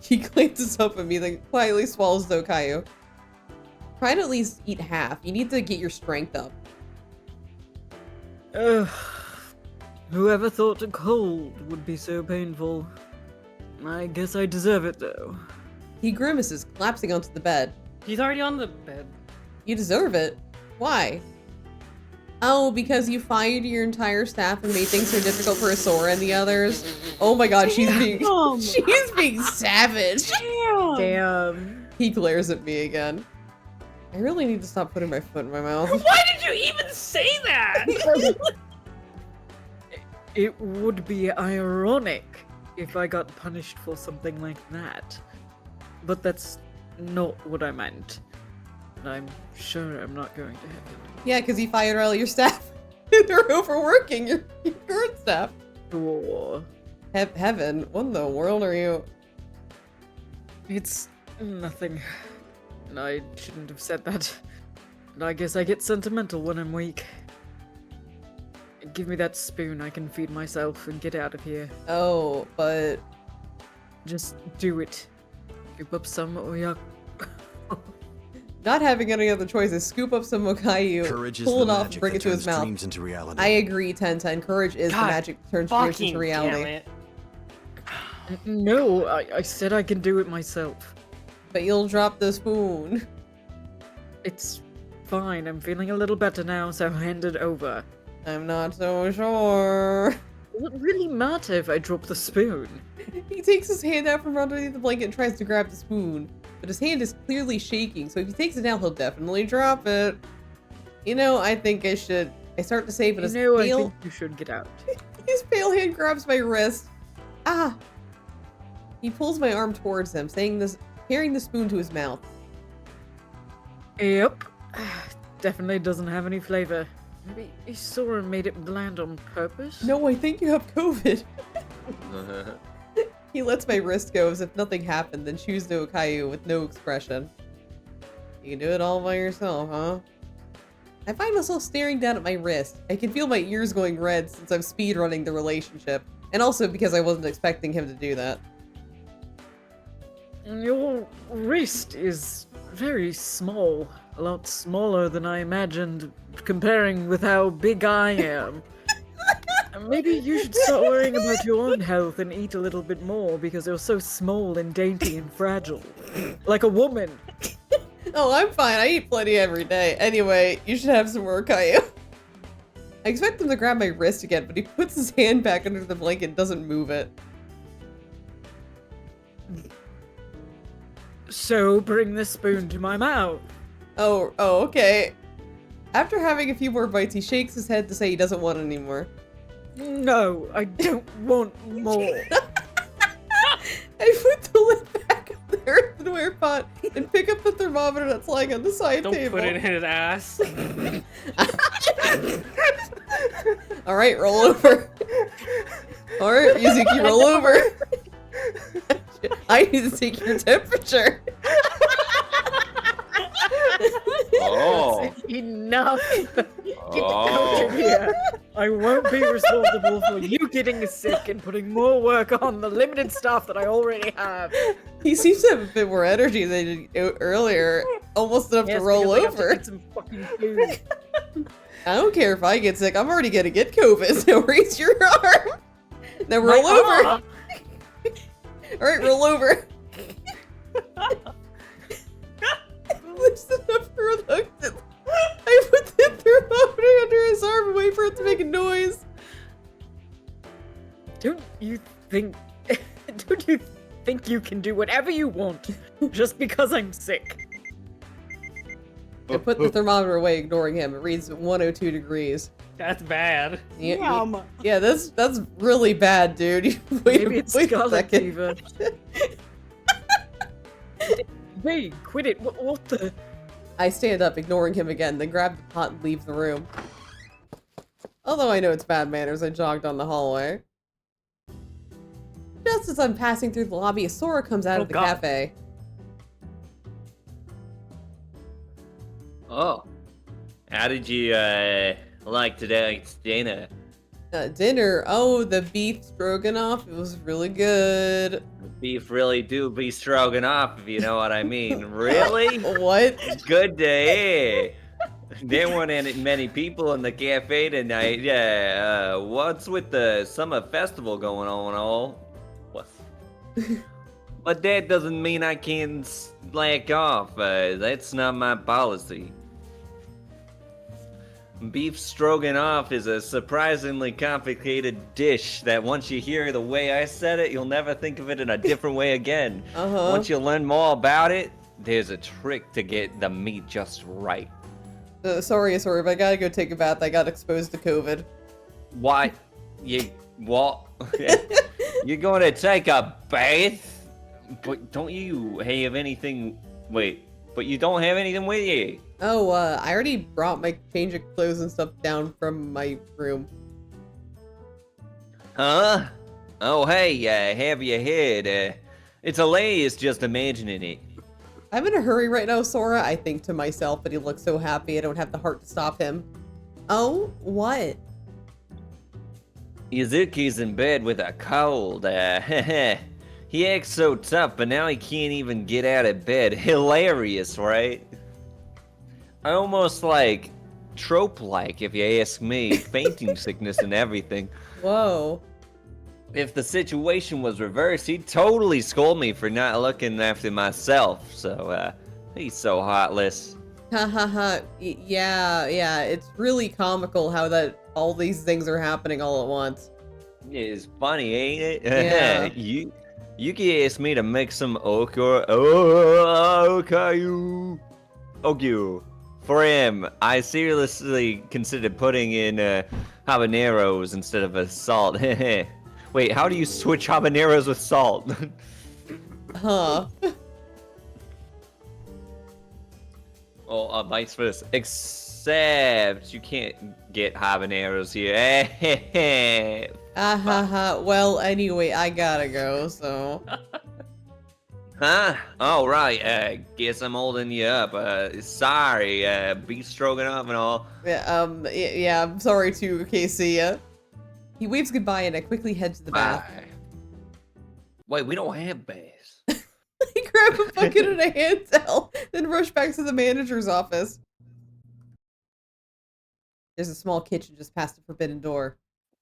He glances up at me, then quietly swallows the okayu. Try to at least eat half. You need to get your strength up. Whoever thought a cold would be so painful? I guess I deserve it though. He grimaces, collapsing onto the bed. He's already on the bed. You deserve it. Why? Oh, because you fired your entire staff and made things so difficult for Asora and the others? Oh my god, she's being savage. Damn! Damn. He glares at me again. I really need to stop putting my foot in my mouth. Why did you even say that? It would be ironic if I got punished for something like that. But that's not what I meant. I'm sure I'm not going to heaven. Yeah, because you fired all your staff. They're overworking your current staff. Sure. Heaven, what in the world are you? It's nothing. I shouldn't have said that. But I guess I get sentimental when I'm weak. Give me that spoon, I can feed myself and get out of here. Oh, but Just do it. Scoop up some oyak. not having any other choice is scoop up some Okayu, Courage is pull the it off, and magic bring that it to his turns mouth. dreams into reality. I agree, 1010. Courage is the God, magic that turns dreams Fucking into reality. damn it. No, I said I can do it myself. But you'll drop the spoon. It's fine, I'm feeling a little better now, so hand it over. I'm not so sure. Will it really matter if I drop the spoon? He takes his hand out from underneath the blanket and tries to grab the spoon, but his hand is clearly shaking, so if he takes it down, he'll definitely drop it. You know, I think I should. I start to say, but his I pale, think you should get out. his pale hand grabs my wrist. Ah! He pulls my arm towards him, carrying the spoon to his mouth. Yep. Definitely doesn't have any flavor. Maybe Sora made it bland on purpose? No, I think you have COVID. He lets my wrist go as if nothing happened, then chews the Okayu with no expression. You can do it all by yourself, huh? I find myself staring down at my wrist. I can feel my ears going red since I'm speedrunning the relationship, and also because I wasn't expecting him to do that. Your wrist is very small. A lot smaller than I imagined, comparing with how big I am. Maybe you should start worrying about your own health and eat a little bit more because you're so small and dainty and fragile. Like a woman. Oh, I'm fine. I eat plenty every day. Anyway, you should have some more Okayu. I expect him to grab my wrist again, but he puts his hand back under the blanket and doesn't move it. So bring the spoon to my mouth. Oh, okay. After having a few more bites, he shakes his head to say he doesn't want any more. No, I don't want more. I put the lid back on the earthenware pot and pick up the thermometer that's lying on the side Don't table. put it in his ass. All right, roll over. All right, Yuzuki, roll over. I need to take your temperature. Oh. Enough. Get Oh. out of here. I won't be responsible for you getting sick and putting more work on the limited stuff that I already have. He seems to have a bit more energy than he did earlier. Almost enough Yes, to roll because I have to over. eat some fucking food. I don't care if I get sick. I'm already gonna get COVID, so raise your arm. Now roll over. arm. All right, roll over. Lifts it up reluctantly. I put the thermometer under his arm and wait for it to make a noise. Don't you think you can do whatever you want just because I'm sick? I put the thermometer away, ignoring him. It reads 102 degrees. That's bad. Yum. Yeah, that's really bad, dude. Maybe it's wait a scarlet second. fever. Hey, quit it. What the? I stand up, ignoring him again, then grab the pot and leave the room. Although I know it's bad manners, I jogged on the hallway. Just as I'm passing through the lobby, a Sora comes out Oh, of the God. cafe. Oh. How did you, like tonight's dinner? Dinner. Oh, the beef stroganoff. It was really good. Beef really do be stroganoff, if you know what I mean. Really? What? Good to hear. There weren't many people in the cafe tonight. Yeah, what's with the summer festival going on all? What? But that doesn't mean I can slack off. That's not my policy. Beef stroganoff is a surprisingly complicated dish that once you hear the way I said it, you'll never think of it in a different way again. Uh-huh. Once you learn more about it, there's a trick to get the meat just right. Sorry, but I gotta go take a bath. I got exposed to COVID. Why? What? You're going to take a bath? But don't you have anything... Wait, but you don't have anything with you. Oh, I already brought my change of clothes and stuff down from my room. Huh? Oh, hey, have your head. It's hilarious just imagining it. I'm in a hurry right now, Sora. I think to myself, but he looks so happy I don't have the heart to stop him. Oh, what? Yuzuki's in bed with a cold. He acts so tough, but now he can't even get out of bed. Hilarious, right? Almost like trope-like, if you ask me. Fainting sickness and everything. Whoa. If the situation was reversed, he'd totally scold me for not looking after myself. So, he's so heartless. Ha ha ha. Yeah, it's really comical how that all these things are happening all at once. It's funny, ain't it? Yeah. Yuki asked me to make some okayu for him. I seriously considered putting in habaneros instead of a salt. Wait, how do you switch habaneros with salt? Huh. Well, vice versa. Except you can't get habaneros here. Ah ha ha. Well, anyway, I gotta go, so. Huh? All right. Guess I'm holding you up. Sorry. Beef stroganoff and all. Yeah, I'm sorry too, Casey. He waves goodbye and I quickly head to the bath. Bye. Wait, we don't have baths. I grab a bucket and a hand towel, then rush back to the manager's office. There's a small kitchen just past the forbidden door.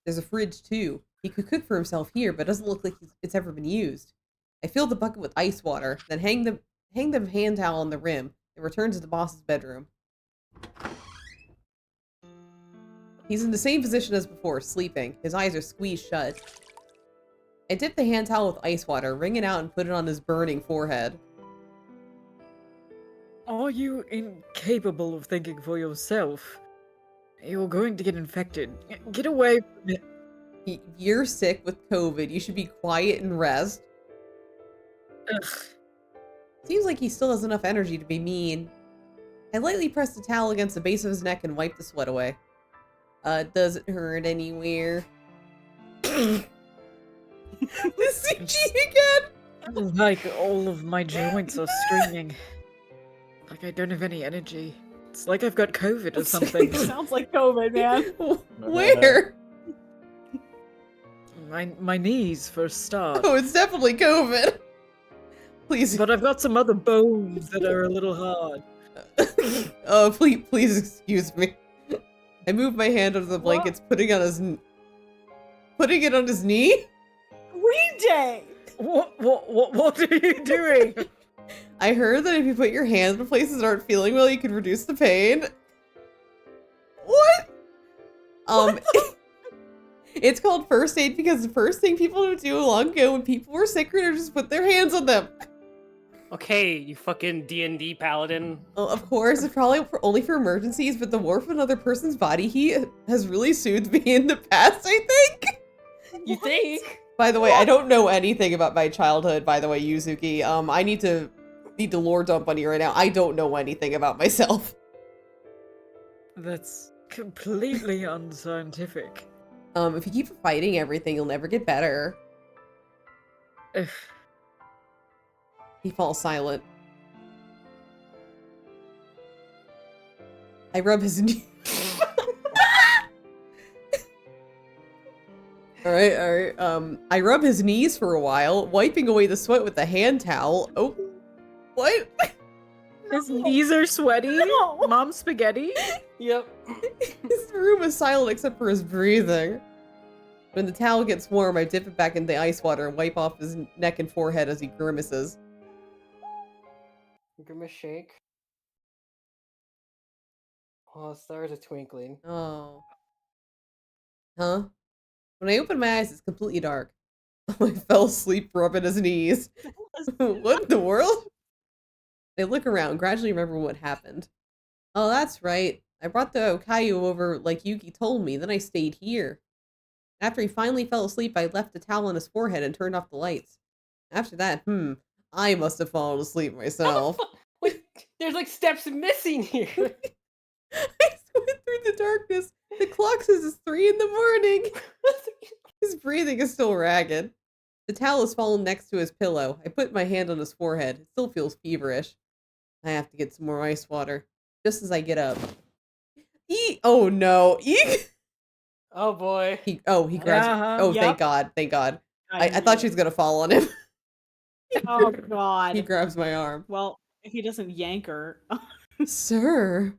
There's a fridge too. He could cook for himself here, but doesn't look like it's ever been used. I fill the bucket with ice water, then hang the hand towel on the rim, and return to the boss's bedroom. He's in the same position as before, sleeping. His eyes are squeezed shut. I dip the hand towel with ice water, wring it out, and put it on his burning forehead. Are you incapable of thinking for yourself? You're going to get infected. Get away from it. You're sick with COVID. You should be quiet and rest. Ugh. Seems like he still has enough energy to be mean. I lightly press the towel against the base of his neck and wipe the sweat away. Does it hurt anywhere? The CG again! Like all of my joints are streaming. Like I don't have any energy. It's like I've got COVID or something. Sounds like COVID, man. Where? My knees, for a start. Oh, it's definitely COVID. Please. But I've got some other bones that are a little hard. Oh, please excuse me. I move my hand under the blankets, putting it on his knee. Readthrough! What are you doing? I heard that if you put your hands in places that aren't feeling well, you can reduce the pain. What? It's called first aid because the first thing people would do long ago when people were sick were to just put their hands on them. Okay, you fucking D&D paladin. Well, of course, it's probably only for emergencies, but the warmth of another person's body heat has really soothed me in the past, I think. You think? By the way, I don't know anything about my childhood, by the way, Yuzuki. I need to lore dump on you right now. I don't know anything about myself. That's completely unscientific. If you keep fighting everything, you'll never get better. Ugh. He falls silent. I rub his knee. Alright. I rub his knees for a while, wiping away the sweat with the hand towel. Oh, what? His knees are sweaty? No. Mom spaghetti? Yep. His room is silent except for his breathing. When the towel gets warm, I dip it back in the ice water and wipe off his neck and forehead as he grimaces. Grimace shake. Oh, stars are twinkling. Oh. Huh? When I open my eyes, it's completely dark. I fell asleep rubbing his knees. What in the world? I look around, gradually remember what happened. Oh, that's right. I brought the Okayu over like Yuki told me, then I stayed here. After he finally fell asleep, I left the towel on his forehead and turned off the lights. After that, I must have fallen asleep myself. Wait, There's like steps missing here. I went through the darkness. The clock says it's 3 in the morning. His breathing is still ragged. The towel has fallen next to his pillow. I put my hand on his forehead. It still feels feverish. I have to get some more ice water. Just as I get up. Oh no. Oh boy. He grabs. Uh-huh, Oh, yep. thank God. Thank God. I knew thought she was it. gonna fall on him. Oh He God. grabs my arm. Well, if he doesn't yank her. Sir.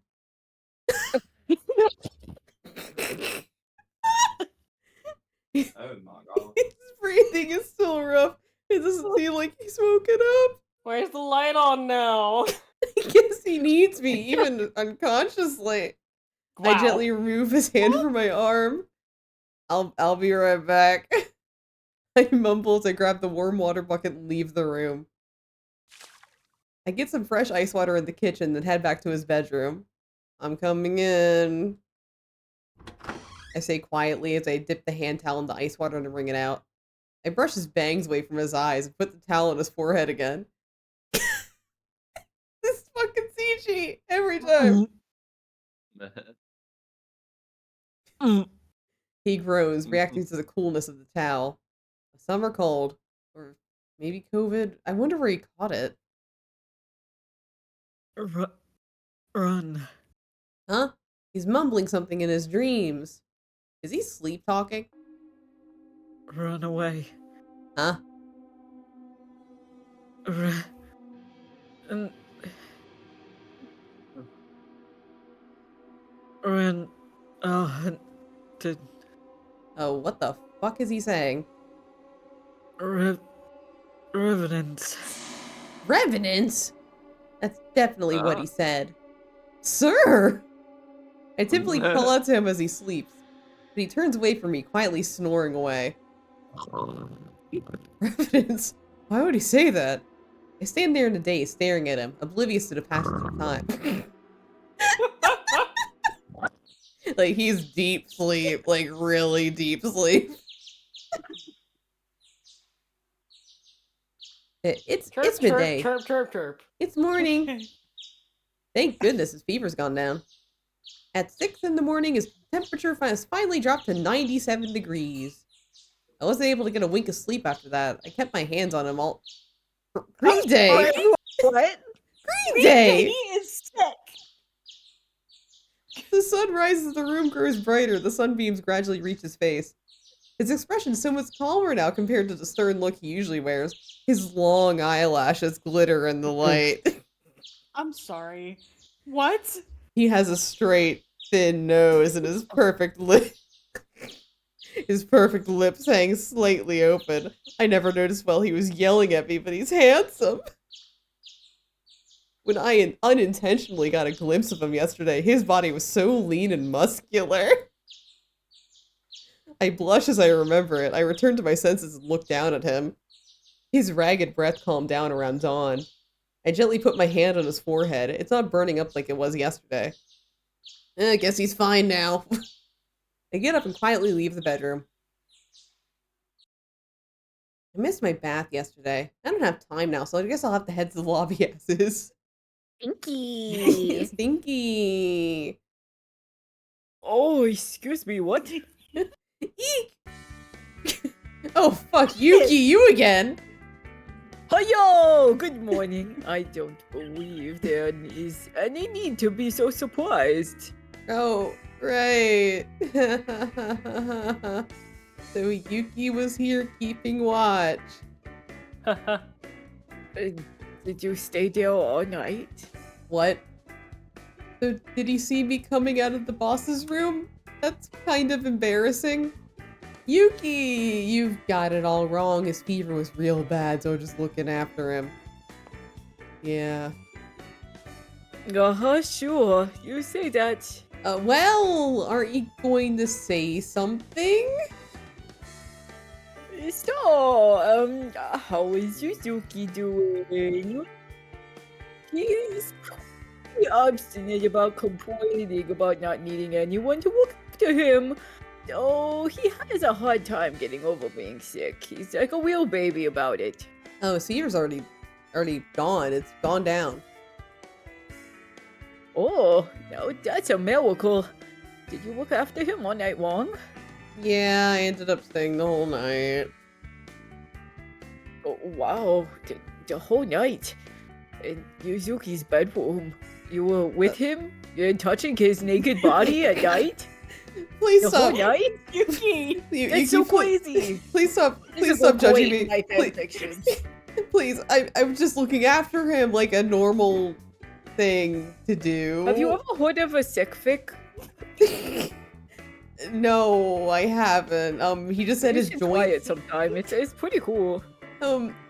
Oh my god. His breathing is still rough. It doesn't seem like he's woken up. Where's the light on now? I guess he needs me, even unconsciously. Wow. I gently remove his hand from my arm. I'll be right back. I mumble as I grab the warm water bucket and leave the room. I get some fresh ice water in the kitchen, then head back to his bedroom. I'm coming in. I say quietly as I dip the hand towel in the ice water and wring it out. I brush his bangs away from his eyes and put the towel on his forehead again. This fucking CG every time. He groans, reacting to the coolness of the towel. A summer cold. Or maybe COVID. I wonder where he caught it. Run. Huh? He's mumbling something in his dreams. Is he sleep talking? Run away. Huh? Run. Run. Oh, to Oh, what the fuck is he saying? revenants. Revenants? That's definitely what he said. Sir! I typically call out to him as he sleeps, but he turns away from me, quietly snoring away. Revenants? Why would he say that? I stand there in a daze, staring at him, oblivious to the passage of time. Like, he's deep sleep, like, really deep sleep. It's midday. Chirp, chirp, chirp. It's morning. Thank goodness his fever's gone down. At 6 in the morning, his temperature has finally dropped to 97 degrees. I wasn't able to get a wink of sleep after that. I kept my hands on him all... Green Day! What? Green Day! He is sick. The sun rises, the room grows brighter, the sunbeams gradually reach his face. His expression is so much calmer now compared to the stern look he usually wears. His long eyelashes glitter in the light. I'm sorry. What? He has a straight, thin nose and his perfect lips hang slightly open. I never noticed while he was yelling at me, but he's handsome. When I unintentionally got a glimpse of him yesterday, his body was so lean and muscular. I blush as I remember it. I return to my senses and look down at him. His ragged breath calmed down around dawn. I gently put my hand on his forehead. It's not burning up like it was yesterday. I guess he's fine now. I get up and quietly leave the bedroom. I missed my bath yesterday. I don't have time now, so I guess I'll have to head to the lobby as is. Stinky. Stinky. Oh, excuse me, what? Eek! Oh, fuck, Yuki, you again! Hiyo! Good morning. I don't believe there is any need to be so surprised. Oh, right. So Yuki was here keeping watch. Did you stay there all night? What? So did he see me coming out of the boss's room? That's kind of embarrassing. Yuki, you've got it all wrong. His fever was real bad, so just looking after him. Yeah. Uh-huh, sure. You say that. Well, aren't you going to say something? So, how is Yuzuki doing? He's pretty obstinate about complaining about not needing anyone to look after him. Oh, he has a hard time getting over being sick. He's like a real baby about it. Oh, his fever's already gone. It's gone down. Oh, no, that's a miracle. Did you look after him all night long? Yeah, I ended up staying the whole night. Oh, wow, the whole night. In Yuzuki's bedroom. You were with him? You're touching his naked body at night? Please The whole stop. night? Yuki! That's so crazy! Please stop. This Please is a stop judging boy me. in my Please, fanfiction. please. I'm just looking after him like a normal thing to do. Have you ever heard of a sick fic? No, I haven't. He just said You his should try it joints. sometime. It's pretty cool.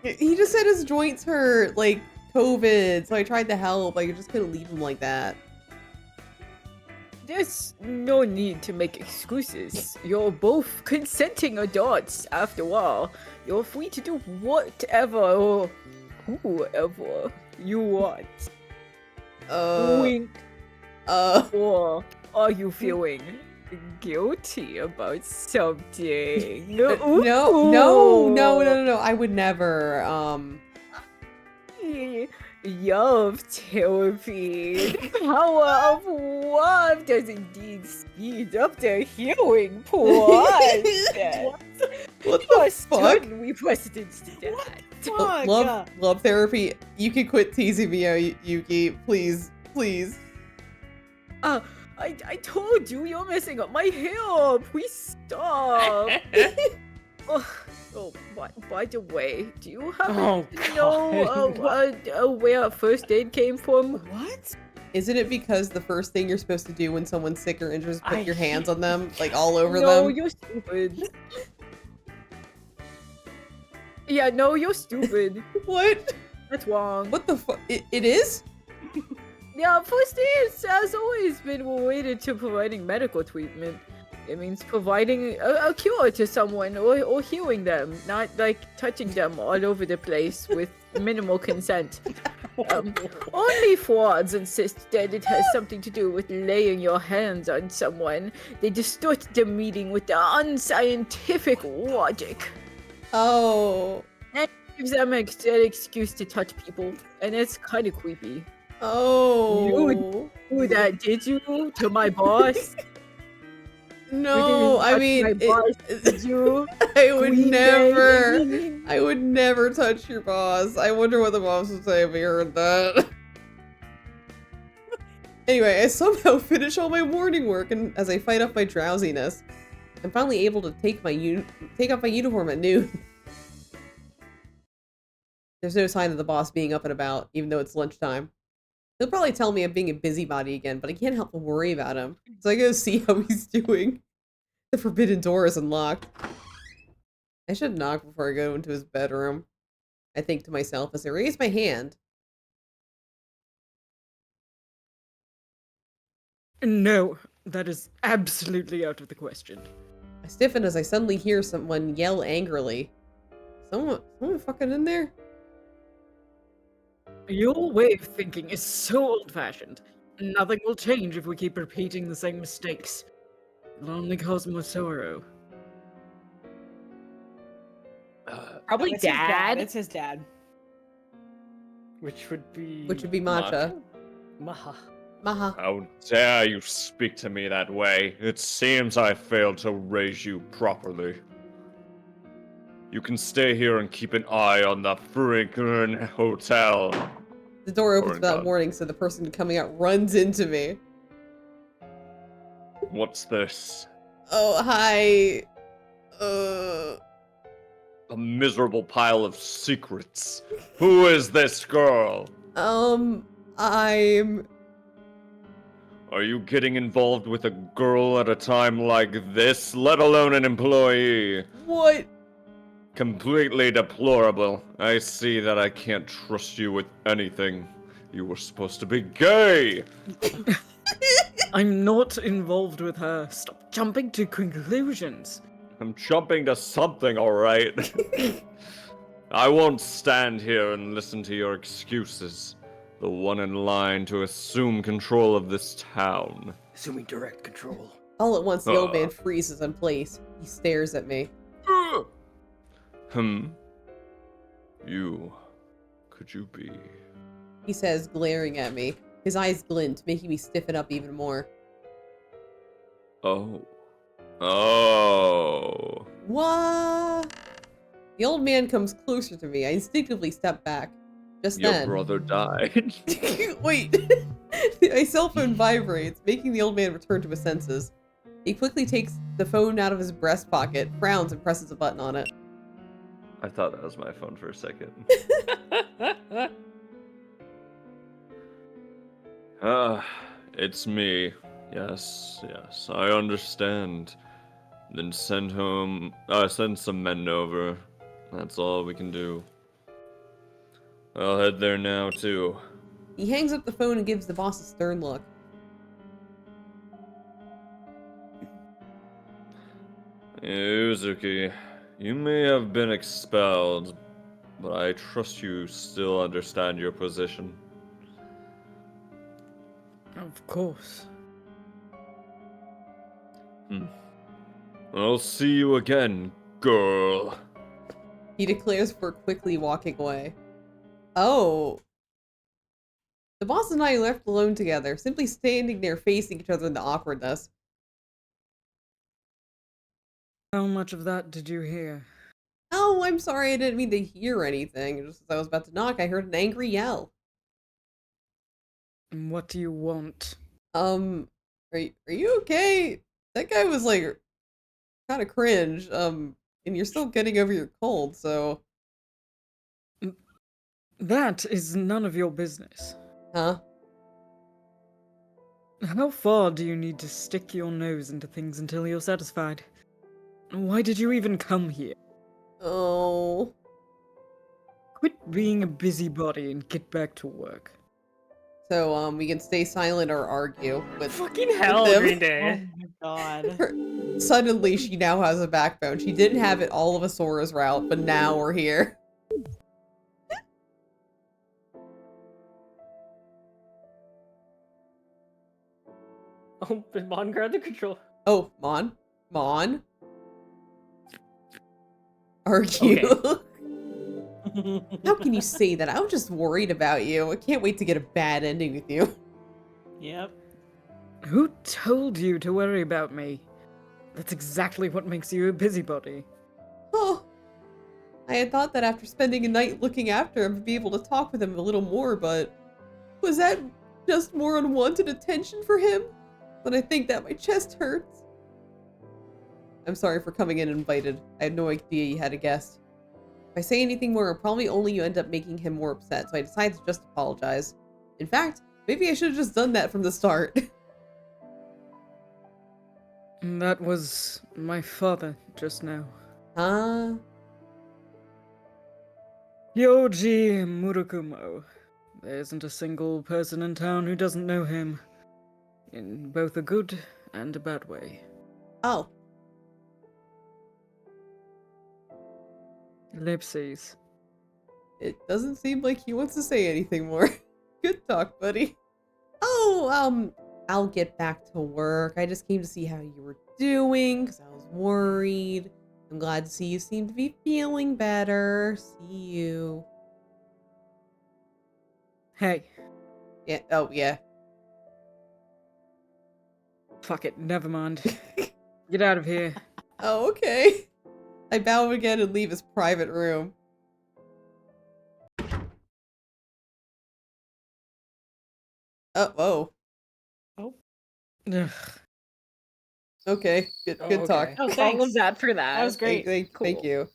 He just said his joints hurt, like COVID. So I tried to help. Like, I just couldn't leave him like that. There's no need to make excuses. You're both consenting adults, after all. You're free to do whatever or whoever you want. Wink. Or are you feeling guilty about something? No. I would never. Love therapy. The power of love does indeed speed up the healing process. What You are the fuck? certainly precedence to that. Fuck. Love therapy. You can quit teasing me, Yuki. Please. I told you you're messing up my hair. Please stop. By the way, do you happen Oh, to know where first aid came from? What? Isn't it because the first thing you're supposed to do when someone's sick or injured is put I your hands on them, like all over No, them? you're stupid. Yeah, no, you're stupid. What? That's wrong. What the fuck? It is? Yeah, first aid has always been related to providing medical treatment. It means providing a cure to someone or healing them, not like touching them all over the place with minimal consent. Only frauds insist that it has something to do with laying your hands on someone. They distort the meaning with their unscientific logic. Oh. Gives them an excuse to touch people, and it's kind of creepy. Oh. Who that did you to my boss? No, I mean, Did you? I would Queen never. Jane? I would never touch your boss. I wonder what the boss would say if he heard that. Anyway, I somehow finish all my morning work, and as I fight off my drowsiness, I'm finally able to take off my uniform at noon. There's no sign of the boss being up and about, even though it's lunchtime. He'll probably tell me I'm being a busybody again, but I can't help but worry about him. So I go see how he's doing. The forbidden door is unlocked. I should knock before I go into his bedroom. I think to myself as I raise my hand. No, that is absolutely out of the question. I stiffen as I suddenly hear someone yell angrily. Someone fucking in there? Your way of thinking is so old-fashioned. Nothing will change if we keep repeating the same mistakes. It'll only cause more sorrow. Probably It's his dad. It's his dad. Which would be Matcha. Maha. Maha. How dare you speak to me that way? It seems I failed to raise you properly. You can stay here and keep an eye on the freaking hotel. The door opens Or without not. warning, so the person coming out runs into me. What's this? Oh, hi. A miserable pile of secrets. Who is this girl? I'm... Are you getting involved with a girl at a time like this, let alone an employee? What? Completely deplorable. I see that I can't trust you with anything. You were supposed to be gay! I'm not involved with her. Stop jumping to conclusions. I'm jumping to something, alright? I won't stand here and listen to your excuses. The one in line to assume control of this town. Assuming direct control. All at once, the old man freezes in place. He stares at me. You. Could you be? He says, glaring at me. His eyes glint, making me stiffen up even more. Oh. Oh. What? The old man comes closer to me. I instinctively step back. Just Your then. brother died. Wait. My cell phone vibrates, making the old man return to his senses. He quickly takes the phone out of his breast pocket, frowns, and presses a button on it. I thought that was my phone for a second. It's me. Yes, yes, I understand. Then send some men over. That's all we can do. I'll head there now, too. He hangs up the phone and gives the boss a stern look. Uzuki, you may have been expelled, but I trust you still understand your position. Of course. I'll see you again, girl. He declares before quickly walking away. Oh. The boss and I left alone together, simply standing there facing each other in the awkwardness. How much of that did you hear? Oh, I'm sorry, I didn't mean to hear anything. Just as I was about to knock, I heard an angry yell. And what do you want? Are you okay? That guy was like kind of cringe. And you're still getting over your cold, so. That is none of your business. Huh? How far do you need to stick your nose into things until you're satisfied? Why did you even come here? Oh. Quit being a busybody and get back to work. So, we can stay silent or argue with Fucking hell, them. Green Oh Day. my god. Suddenly, she now has a backbone. She didn't have it all of a Sora's route, but now we're here. Oh, but Mon grabbed the control. Oh, Mon? Mon? Argue? How can you say that? I was just worried about you. I can't wait to get a bad ending with you. Yep. Who told you to worry about me? That's exactly what makes you a busybody. Oh. I had thought that after spending a night looking after him, I'd be able to talk with him a little more, but was that just more unwanted attention for him? But I think that my chest hurts. I'm sorry for coming in uninvited. I had no idea you had a guest. If I say anything more, probably only you end up making him more upset, so I decided to just apologize. In fact, maybe I should have just done that from the start. That was my father just now. Huh? Yoji Murakumo. There isn't a single person in town who doesn't know him. In both a good and a bad way. Oh. Ellipses. It doesn't seem like he wants to say anything more. Good talk, buddy. Oh, I'll get back to work. I just came to see how you were doing, because I was worried. I'm glad to see you seem to be feeling better. See you. Hey, Yeah, oh, yeah. fuck it, never mind. Get out of here. Oh, okay. I bow again and leave his private room. Oh, whoa. Ugh. Okay, good talk. Okay. Oh, All thanks. of that for that. That was great. Thank Cool. you.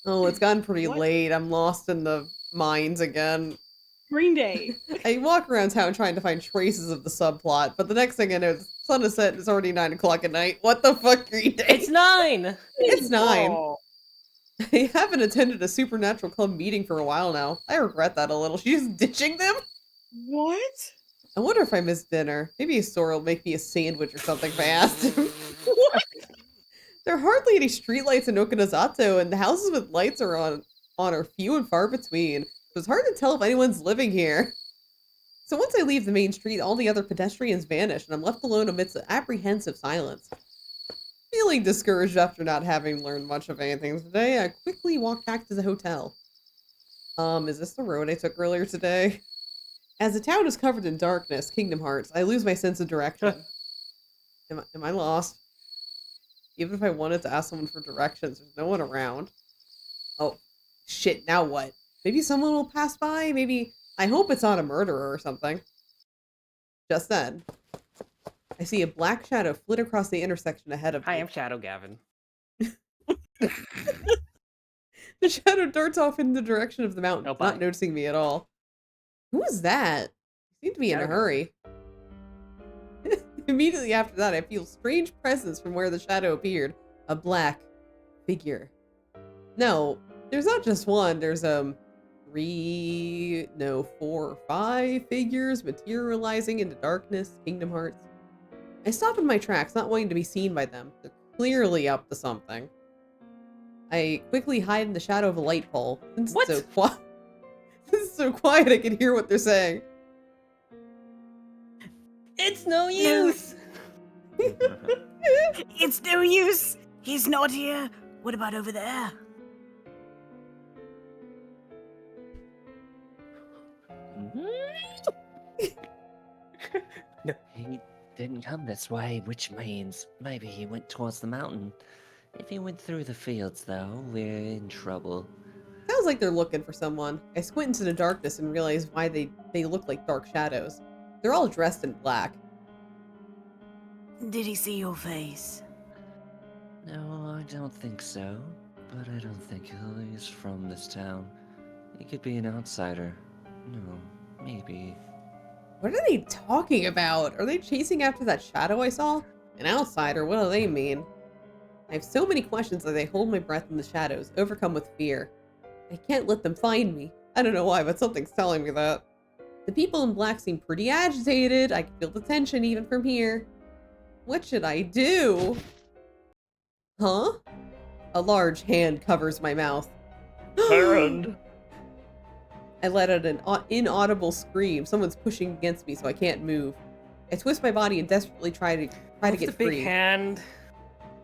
Oh, it's gotten pretty What? late. I'm lost in the mines again. Green Day. I walk around town trying to find traces of the subplot, but the next thing I know, the sun is set and it's already 9 o'clock at night. What the fuck, Green Day? It's 9! It's 9. Oh. I haven't attended a supernatural club meeting for a while now. I regret that a little. She's ditching them? What? I wonder if I missed dinner. Maybe Sora will make me a sandwich or something if I asked him. There are hardly any streetlights in Okinazato, and the houses with lights on are few and far between, so it's hard to tell if anyone's living here. So once I leave the main street, all the other pedestrians vanish, and I'm left alone amidst an apprehensive silence. Feeling discouraged after not having learned much of anything today, I quickly walk back to the hotel. Is this the road I took earlier today? As the town is covered in darkness, Kingdom Hearts, I lose my sense of direction. Am I lost? Even if I wanted to ask someone for directions, there's no one around. Oh, shit, now what? Maybe someone will pass by? Maybe... I hope it's not a murderer or something. Just then, I see a black shadow flit across the intersection ahead of me. Hi, I'm Shadow Gavin. The shadow darts off in the direction of the mountain, Oh, bye. not noticing me at all. Who is that? He seemed to be in a Shadow. hurry. Immediately after that, I feel strange presence from where the shadow appeared. A black figure. No, there's not just one. There's, 4 or 5 figures materializing into darkness, Kingdom Hearts. I stop in my tracks, not wanting to be seen by them. They're clearly up to something. I quickly hide in the shadow of a light pole. Since What? It's so quiet. This is so quiet I can hear what they're saying. It's no use! It's no use. He's not here. What about over there? He didn't come this way, which means maybe he went towards the mountain. If he went through the fields, though, we're in trouble. Sounds like they're looking for someone. I squint into the darkness and realize why they look like dark shadows. They're all dressed in black. Did he see your face? No, I don't think so. But I don't think he's from this town. He could be an outsider. No, maybe. What are they talking about? Are they chasing after that shadow I saw? An outsider, what do they mean? I have so many questions that I hold my breath in the shadows, overcome with fear. I can't let them find me. I don't know why, but something's telling me that. The people in black seem pretty agitated. I can feel the tension even from here. What should I do? Huh? A large hand covers my mouth. Parent! I let out an inaudible scream. Someone's pushing against me, so I can't move. I twist my body and desperately try to What's get the big free. hand?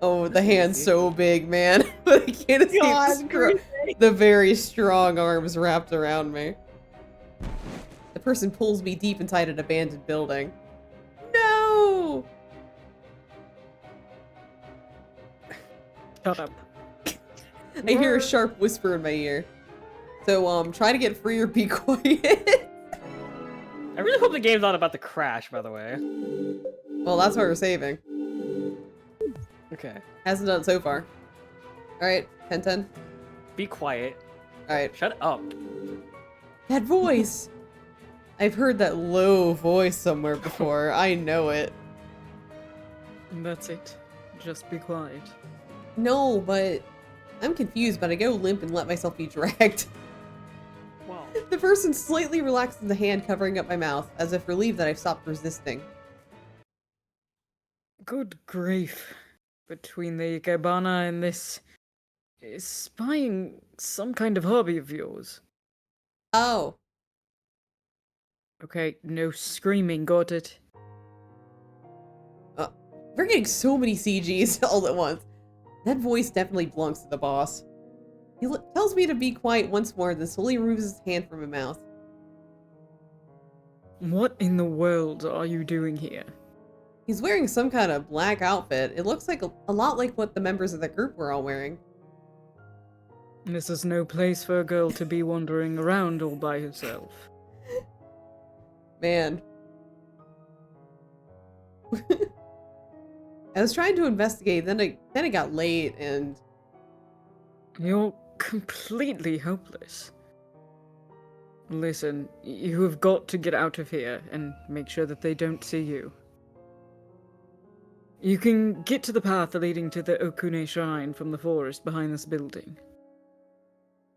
Oh, the hand's so big, man. But I can't escape God, the very strong arms wrapped around me. The person pulls me deep inside an abandoned building. No! Shut up. I hear a sharp whisper in my ear. So, try to get free or be quiet. I really hope the game's not about to crash, by the way. Well, that's why we're saving. Okay. Hasn't done so far. Alright, 10-10. Be quiet. Alright. Shut up. That voice! I've heard that low voice somewhere before. I know it. That's it. Just be quiet. No, but I'm confused, but I go limp and let myself be dragged. Wow. The person slightly relaxes the hand covering up my mouth, as if relieved that I've stopped resisting. Good grief. Between the Ikebana and this... Is spying some kind of hobby of yours? Oh. Okay, no screaming, got it? We're getting so many CGs all at once. That voice definitely belongs to the boss. He tells me to be quiet once more, then slowly removes his hand from my mouth. What in the world are you doing here? He's wearing some kind of black outfit. It looks like a lot like what the members of the group were all wearing. This is no place for a girl to be wandering around all by herself. Man. I was trying to investigate, then it got late, and... You're completely hopeless. Listen, you have got to get out of here and make sure that they don't see you. You can get to the path leading to the Okune Shrine from the forest behind this building.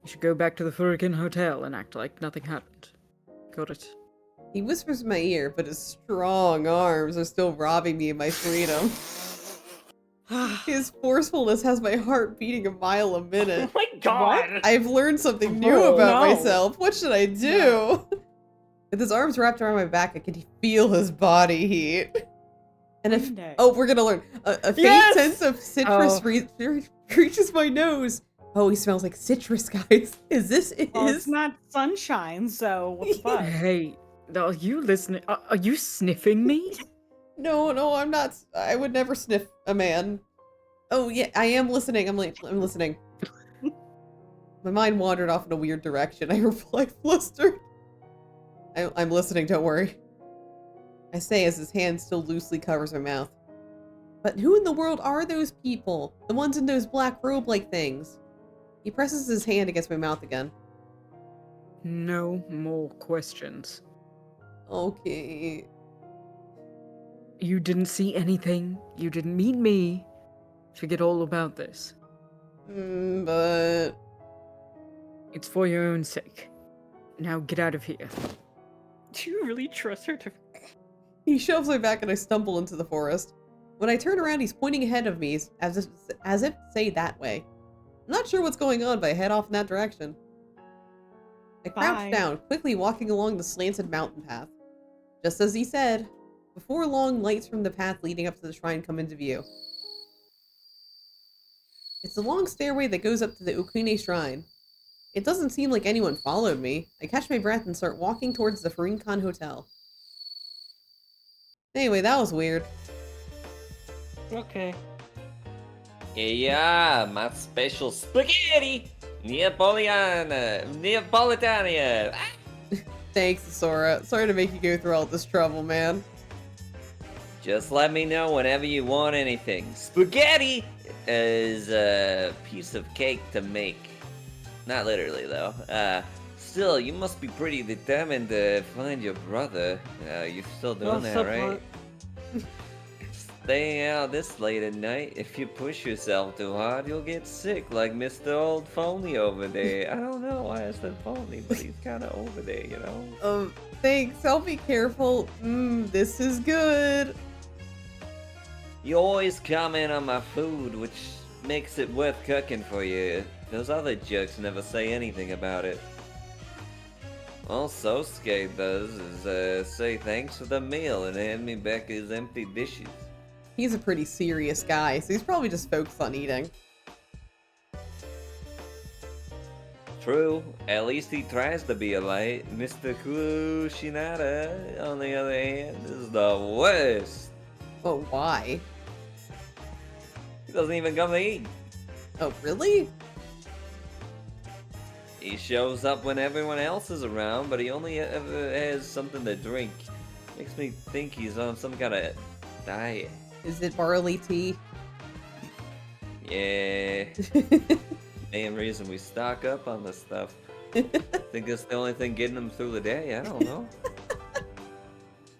You should go back to the Furiken Hotel and act like nothing happened. Got it? He whispers in my ear, but his strong arms are still robbing me of my freedom. His forcefulness has my heart beating a mile a minute. Oh my god! I've learned something new Oh, about no. myself. What should I do? With his arms wrapped around my back, I can feel his body heat. And if Monday. oh, we're gonna learn a faint Yes! sense of citrus Oh. reaches my nose. Oh, he smells like citrus, guys. Is this Well, his? it's not sunshine, so what the fuck? Hey, Are you listening? Are you sniffing me? No, no, I'm not. I would never sniff a man. Oh yeah, I am listening. I'm listening. My mind wandered off in a weird direction. I replied, flustered. I'm listening. Don't worry. I say as his hand still loosely covers my mouth. But who in the world are those people? The ones in those black robe-like things. He presses his hand against my mouth again. No more questions. Okay. You didn't see anything. You didn't meet me. Forget all about this. But... It's for your own sake. Now get out of here. Do you really trust her to? He shoves my back and I stumble into the forest. When I turn around, he's pointing ahead of me as if to say that way. I'm not sure what's going on, but I head off in that direction. I crouch Bye. down, quickly walking along the slanted mountain path. Just as he said, before long, lights from the path leading up to the shrine come into view. It's a long stairway that goes up to the Ukune shrine. It doesn't seem like anyone followed me. I catch my breath and start walking towards the Farinkan Hotel. Anyway, that was weird. Okay. Yeah, my special spaghetti! Neapolitania! Thanks, Sora. Sorry to make you go through all this trouble, man. Just let me know whenever you want anything. Spaghetti is a piece of cake to make. Not literally, though. Still, you must be pretty determined to find your brother. You're still doing that, right? Staying out this late at night, if you push yourself too hard, you'll get sick like Mr. Old Phony over there. I don't know why I said phony, but he's kind of over there, you know? Thanks. I'll be careful. This is good. You always comment on my food, which makes it worth cooking for you. Those other jerks never say anything about it. All Sosuke does is say thanks for the meal and hand me back his empty dishes. He's a pretty serious guy, so he's probably just focused on eating. True, at least he tries to be a light. Mr. Kushinada, on the other hand, is the worst. But why? He doesn't even come to eat. Oh, really? He shows up when everyone else is around, but he only ever has something to drink. Makes me think he's on some kind of diet. Is it barley tea? Yeah. Main reason we stock up on this stuff. Think it's the only thing getting him through the day? I don't know.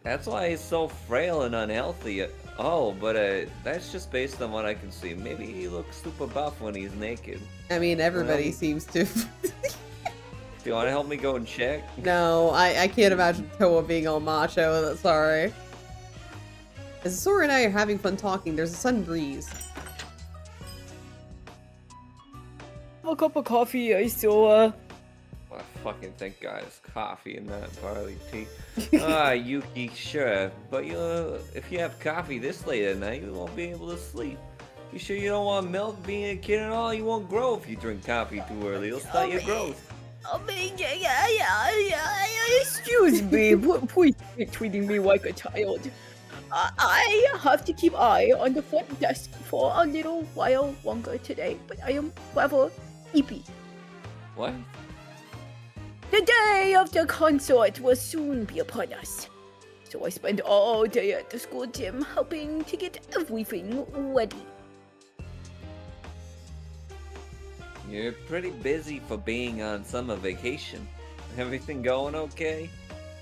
That's why he's so frail and unhealthy. Oh, but that's just based on what I can see. Maybe he looks super buff when he's naked. I mean, everybody seems to. Do you want to help me go and check? No, I can't imagine Toa being all macho. Sorry. As Sora and I are having fun talking, there's a sudden breeze. A cup of coffee, I saw. I fucking think guys, coffee and not barley tea. Yuki, sure, but if you have coffee this late at night, you won't be able to sleep. You sure you don't want milk? Being a kid and all, you won't grow if you drink coffee too early. It'll start your growth. Excuse me, please quit treating me like a child. I have to keep eye on the front desk for a little while longer today, but I am rather sleepy. What? The day of the concert will soon be upon us, so I spend all day at the school gym helping to get everything ready. You're pretty busy for being on summer vacation. Everything going okay?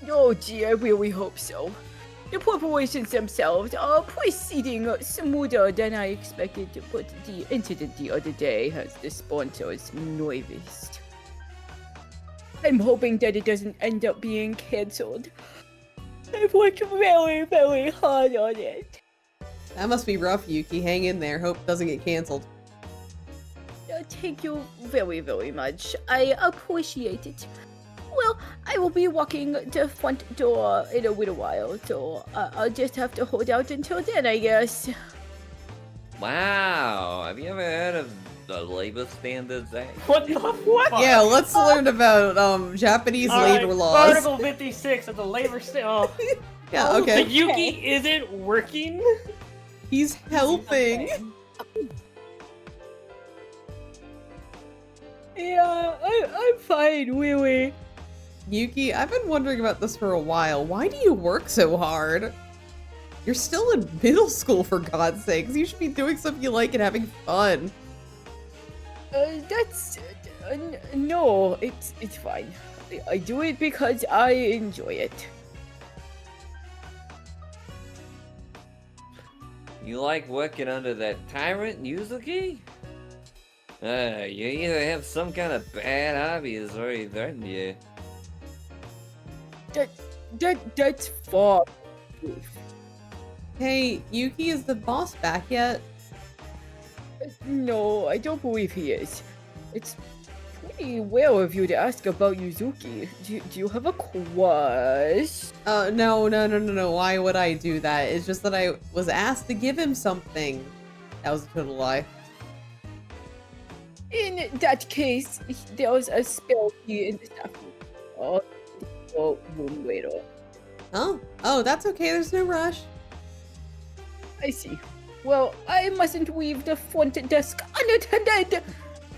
Oh gee, I really hope so. The preparations themselves are proceeding smoother than I expected, but the incident the other day has the sponsors nervous. I'm hoping that it doesn't end up being cancelled. I've worked very, very hard on it. That must be rough, Yuki. Hang in there. Hope it doesn't get canceled. Thank you very, very much. I appreciate it. Well, I will be walking the front door in a little while, so I'll just have to hold out until then, I guess. Wow, have you ever heard of the labor standards act. What the fuck? Yeah, let's learn about Japanese labor laws. Article 56 of the labor oh. Yeah, So okay. Yuki isn't working? He's helping. Yeah, I'm fine, wee. Yuki, I've been wondering about this for a while. Why do you work so hard? You're still in middle school, for God's sakes. You should be doing stuff you like and having fun. No, it's fine. I do it because I enjoy it. You like working under that tyrant, Yuzuki? You either have some kind of bad hobbies or he threatened you. That's far. Hey, Yuki, is the boss back yet? No, I don't believe he is. It's pretty well of you to ask about Yuzuki. Do you have a crush? No. Why would I do that? It's just that I was asked to give him something. That was a total lie. In that case, there was a spell key in the staff room later. Oh, that's okay. There's no rush. I see. Well, I mustn't leave the front desk unattended.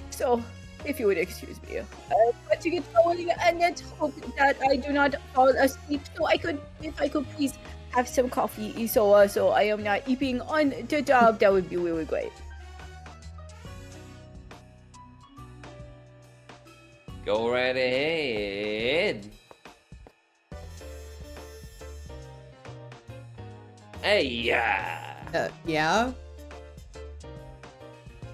So, if you would excuse me, I'd like to get going and let's hope that I do not fall asleep. So if I could please have some coffee, so I am not eating on the job, that would be really great. Go right ahead. Hey, yeah. Yeah?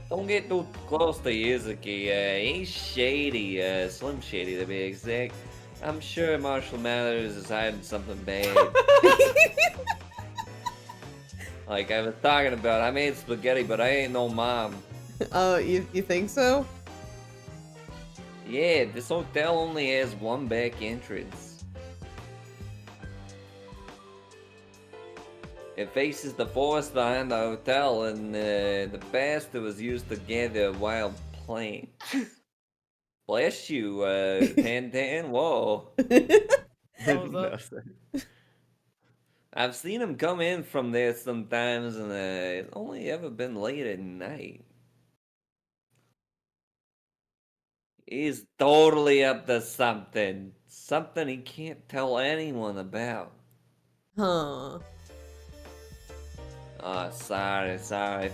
Don't get too close to Yuzuki. He's shady, Slim Shady to be exact. I'm sure Marshall Mathers is hiding something bad. Like I was talking about, I made spaghetti, but I ain't no mom. You think so? Yeah, this hotel only has one back entrance. It faces the forest behind the hotel, and the past it was used to gather wild plants. Bless you, Tan. Whoa. Nothing. I've seen him come in from there sometimes, and it's only ever been late at night. He's totally up to something. Something he can't tell anyone about. Huh. Oh, sorry.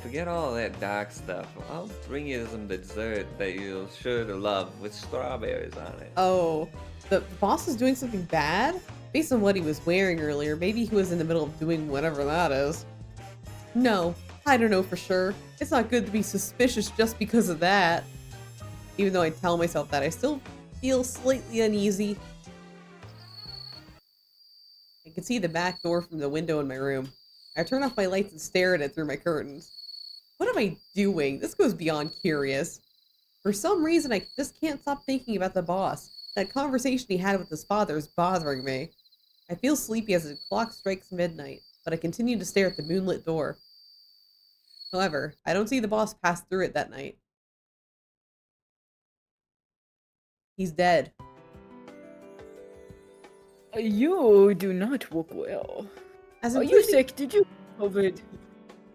Forget all that dark stuff. I'll bring you some dessert that you'll sure to love with strawberries on it. Oh, the boss is doing something bad? Based on what he was wearing earlier, maybe he was in the middle of doing whatever that is. No, I don't know for sure. It's not good to be suspicious just because of that. Even though I tell myself that, I still feel slightly uneasy. I can see the back door from the window in my room. I turn off my lights and stare at it through my curtains. What am I doing? This goes beyond curious. For some reason, I just can't stop thinking about the boss. That conversation he had with his father is bothering me. I feel sleepy as the clock strikes midnight, but I continue to stare at the moonlit door. However, I don't see the boss pass through it that night. He's dead. You do not look well. As Are I'm you cleaning- sick? Did you COVID?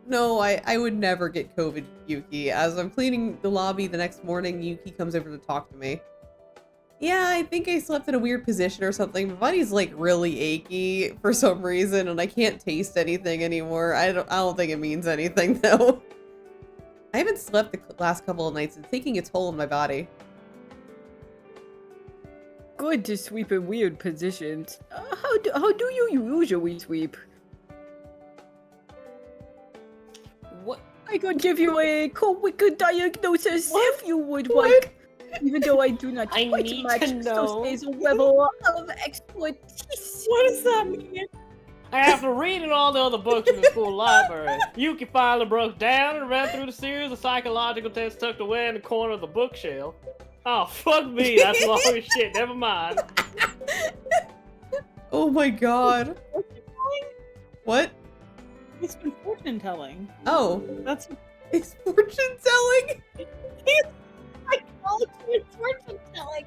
No, I would never get COVID, Yuki. As I'm cleaning the lobby the next morning, Yuki comes over to talk to me. Yeah, I think I slept in a weird position or something. My body's like really achy for some reason, and I can't taste anything anymore. I don't think it means anything though. I haven't slept the last couple of nights. It's taking a toll on my body. Good to sweep in weird positions. How do you usually sweep? What? I could give you a quick diagnosis if you would like. Even though I do not I quite need match to know. Sosei's level of expertise. What does that mean? After reading all the other books in the school library, Yuki finally broke down and ran through the series of psychological tests tucked away in the corner of the bookshelf. Oh, fuck me, that's long as shit, never mind. Oh my god. What? It's been fortune telling. Oh, That's it's fortune telling? I called you fortune telling.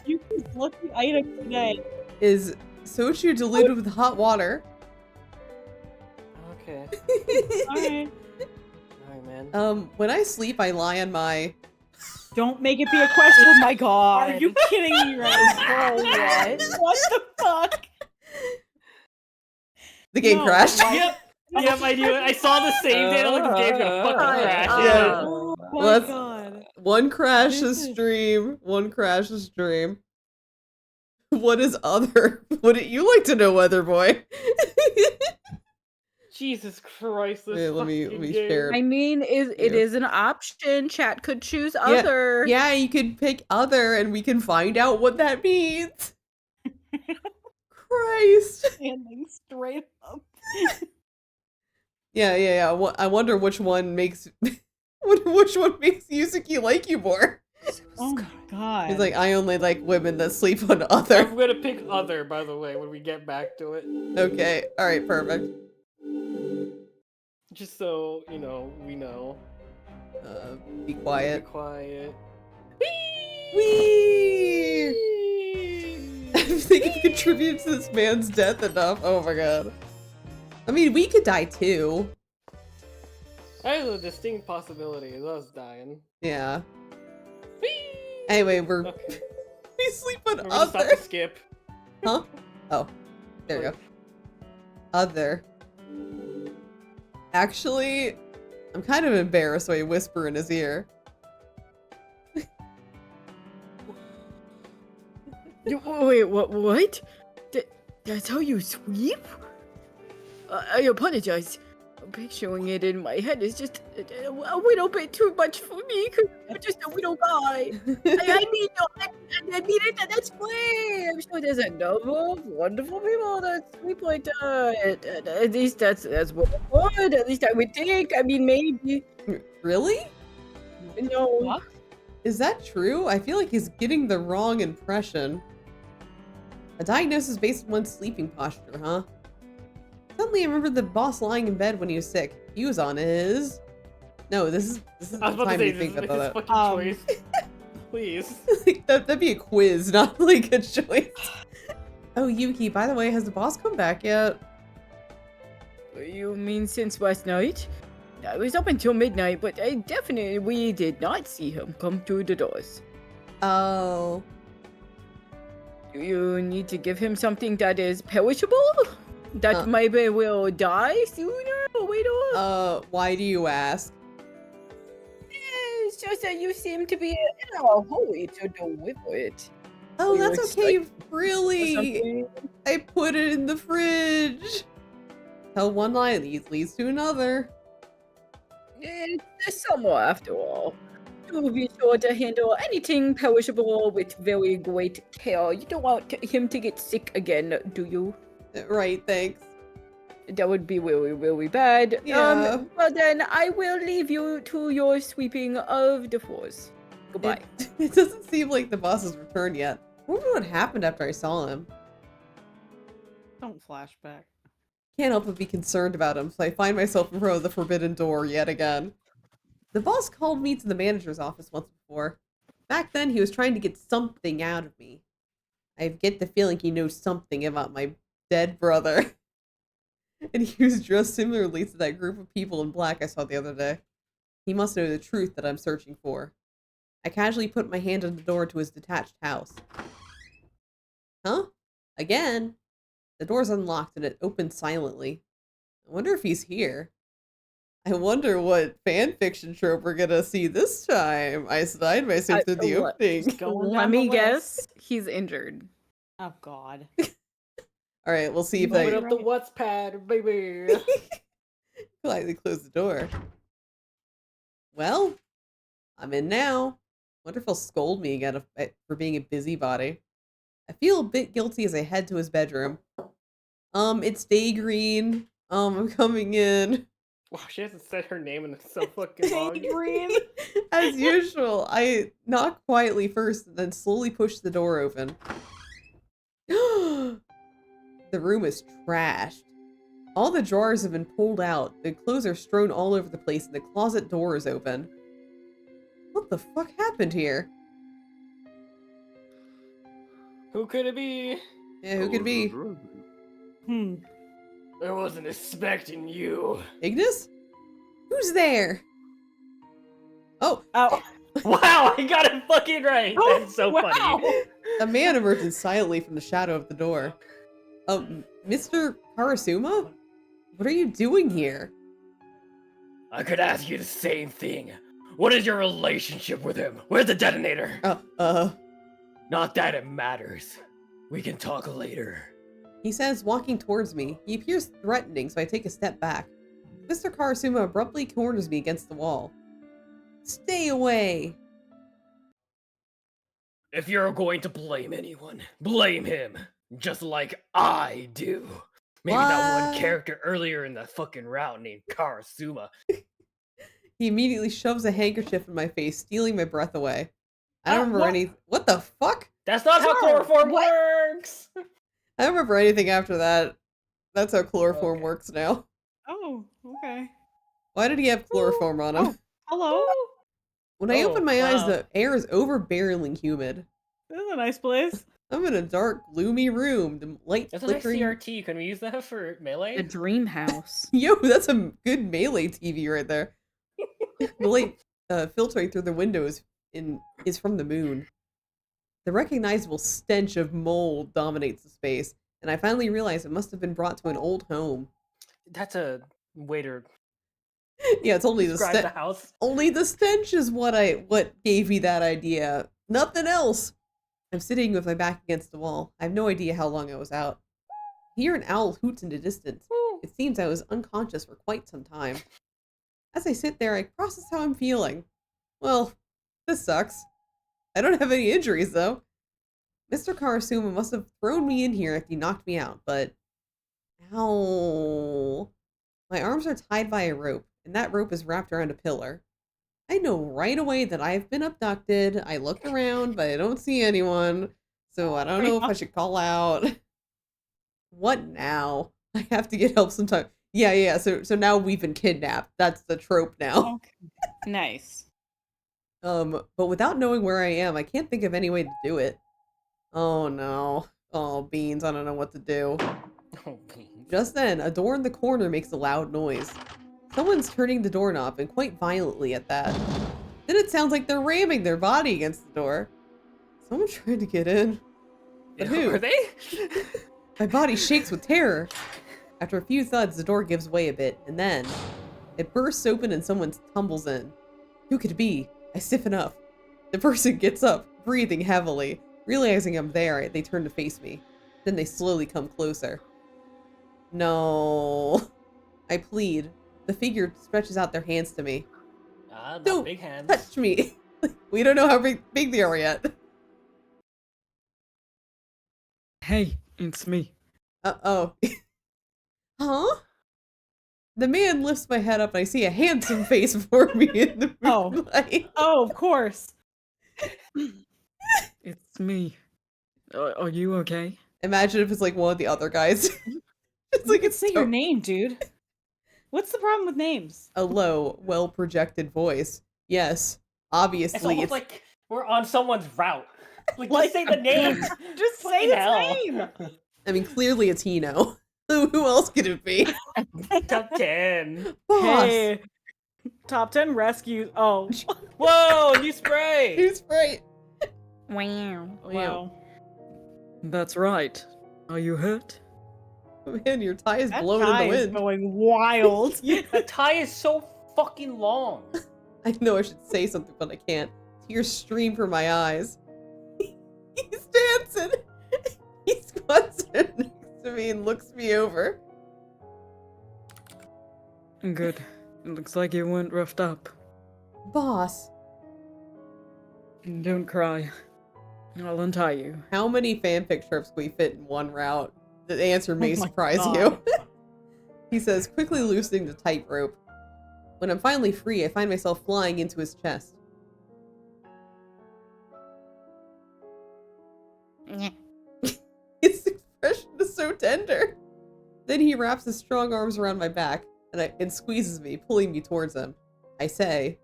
You can look the item today. Is soju diluted with hot water. Okay. Alright. Alright, man. When I sleep, I lie on my. Don't make it be a question. Oh my god. Are you kidding me right now? What? What the fuck? The game No, crashed. why- Yep. Yep, I knew it. I saw the save date. I'm like, this game's gonna fucking crash. Yeah. Oh my Well, that's- god. One crash a This is- stream. One crash a stream. What is other? Wouldn't you like to know, Weather Boy? Jesus Christ, this Wait, let me fucking game. share. I mean, it Yeah. is an option. Chat could choose other. Yeah, you could pick other, and we can find out what that means. Christ. Standing straight up. Yeah. I wonder which one makes which one makes Yuzuki like you more. Oh my god. He's like, I only like women that sleep on other. I'm gonna pick other, by the way, when we get back to it. Okay, all right, perfect. Just so, you know, we know. Be Be quiet. quiet. Whee! I think it contributes to this man's death enough. Oh my god. I mean, we could die too. That is a distinct possibility of us dying. Yeah. Anyway, we sleep on We're gonna stop other. the skip. Huh? Oh, there you go. Other. Actually, I'm kind of embarrassed when I whisper in his ear. Wait, what? That's how you sweep? I apologize. Picturing it in my head is just a little bit too much for me. Cause I'm just a little guy. I mean, that's clear. I'm sure there's a number of wonderful people that sleep like that. At least that's what I would. At least I would think. I mean, maybe. Really? No. What? Is that true? I feel like he's getting the wrong impression. A diagnosis based on one's sleeping posture, huh? Suddenly I remember the boss lying in bed when he was sick. He was on his... No, this is the I was about to time say, you this think is about his that. fucking choice. Please. Like, that'd be a quiz, not like a choice. Oh, Yuki, by the way, has the boss come back yet? You mean since last night? I was up until midnight, but we did not see him come through the doors. Oh. Do you need to give him something that is perishable? That maybe will die sooner or later? Why do you ask? It's just that you seem to be in a hurry to deliver it. Oh, Are you that's okay, excited for really. something? I put it in the fridge. Tell one lie leads to another. It's summer after all. Do be sure to handle anything perishable with very great care. You don't want him to get sick again, do you? Right, thanks. That would be really, really bad. Yeah. Well then, I will leave you to your sweeping of the floors. Goodbye. It doesn't seem like the boss has returned yet. I wonder what happened after I saw him. Don't flashback. Can't help but be concerned about him, so I find myself in front of the forbidden door yet again. The boss called me to the manager's office once before. Back then, he was trying to get something out of me. I get the feeling he knows something about my dead brother. And he was dressed similarly to that group of people in black I saw the other day. He must know the truth that I'm searching for. I casually put my hand on the door to his detached house. Huh? Again? The door's unlocked and it opens silently. I wonder if he's here. I wonder what fanfiction trope we're gonna see this time. I slide myself through the opening. Going Let down me the guess. list. He's injured. Oh god. Alright, we'll see if Open Open I up the what's pad, baby. politely close the door. Well, I'm in now. Wonder if he'll scold me again for being a busybody. I feel a bit guilty as I head to his bedroom. It's day green. I'm coming in. Wow, she hasn't said her name in so fucking long. Green. As usual, I knock quietly first and then slowly push the door open. The room is trashed. All the drawers have been pulled out, the clothes are strewn all over the place, and the closet door is open. What the fuck happened here? Who could it be? Yeah, who could it be? Hmm. I wasn't expecting you. Ignis? Who's there? Oh, Oh. Wow, I got it fucking right. Oh, That's so wow. funny. a man emerges silently from the shadow of the door. Oh, Mr. Karasuma? What are you doing here? I could ask you the same thing. What is your relationship with him? Where's the detonator? Not that it matters. We can talk later. He says, walking towards me. He appears threatening, so I take a step back. Mr. Karasuma abruptly corners me against the wall. Stay away! If you're going to blame anyone, blame him. Just like I do. Maybe that one What? character earlier in the fucking route named Karasuma. He immediately shoves a handkerchief in my face, stealing my breath away. I don't remember what? any. What the fuck? That's not how Sure, chloroform what? works! I don't remember anything after that. That's how chloroform Okay. works now. Oh, okay. Why did he have chloroform on him? Oh. Hello? When I Oh, open my eyes, wow. the air is overbearingly humid. This is a nice place. I'm in a dark, gloomy room. The light That's a nice flickering. CRT. Can we use that for melee? A dream house. Yo, that's a good melee TV right there. The light filtering through the windows is from the moon. The recognizable stench of mold dominates the space, and I finally realize it must have been brought to an old home. That's a way to Yeah, it's only the describe the stench. house. Only the stench is what gave me that idea. Nothing else. I'm sitting with my back against the wall. I have no idea how long I was out. I hear an owl hoots in the distance. It seems I was unconscious for quite some time. As I sit there, I process how I'm feeling. Well, this sucks. I don't have any injuries, though. Mr. Karasuma must have thrown me in here after he knocked me out, but... Ow. My arms are tied by a rope, and that rope is wrapped around a pillar. I know right away that I've been abducted. I look around, but I don't see anyone, so I don't know if I should call out. What now? I have to get help sometime. Yeah, so now we've been kidnapped. That's the trope now. Okay. Nice. But without knowing where I am, I can't think of any way to do it. Oh no. Oh, beans, I don't know what to do. Oh, beans. Just then, a door in the corner makes a loud noise. Someone's turning the doorknob, and quite violently at that. Then it sounds like they're ramming their body against the door. Someone trying to get in. But who? Are they? My body shakes with terror. After a few thuds, the door gives way a bit, and then it bursts open and someone tumbles in. Who could it be? I stiffen up. The person gets up, breathing heavily. Realizing I'm there, they turn to face me. Then they slowly come closer. No. I plead. The figure stretches out their hands to me. Not Don't big hands. touch me. We don't know how big they are yet. Hey, it's me. Oh. Huh? The man lifts my head up and I see a handsome face before me in the Oh. moonlight. Oh, of course. It's me. Are you okay? Imagine if it's like one of the other guys. It's like it's Say your name, dude. What's the problem with names? a low, well-projected voice. Yes, It's obviously almost it's like we're on someone's route. Like, Like- just say the name. Just say Fucking his hell. name. I mean, clearly it's Hino. Who else could it be? Top 10. Boss. Hey, top 10 rescues. Oh, Whoa, you spray. Who's right? Wow. wow. That's right. Are you hurt? Man, your tie is That blown tie in the is wind. going wild. The tie is so fucking long. I know I should say something, but I can't. Tears stream from my eyes. He's dancing. He squats next to me and looks me over. Good. It looks like you weren't roughed up. Boss, Don't cry. I'll untie you. how many fanfic tropes can we fit in one route? The answer may Oh my surprise God. you. He says, quickly loosening the tightrope. When I'm finally free, I find myself flying into his chest. His expression is so tender. Then he wraps his strong arms around my back and squeezes me, pulling me towards him. I say,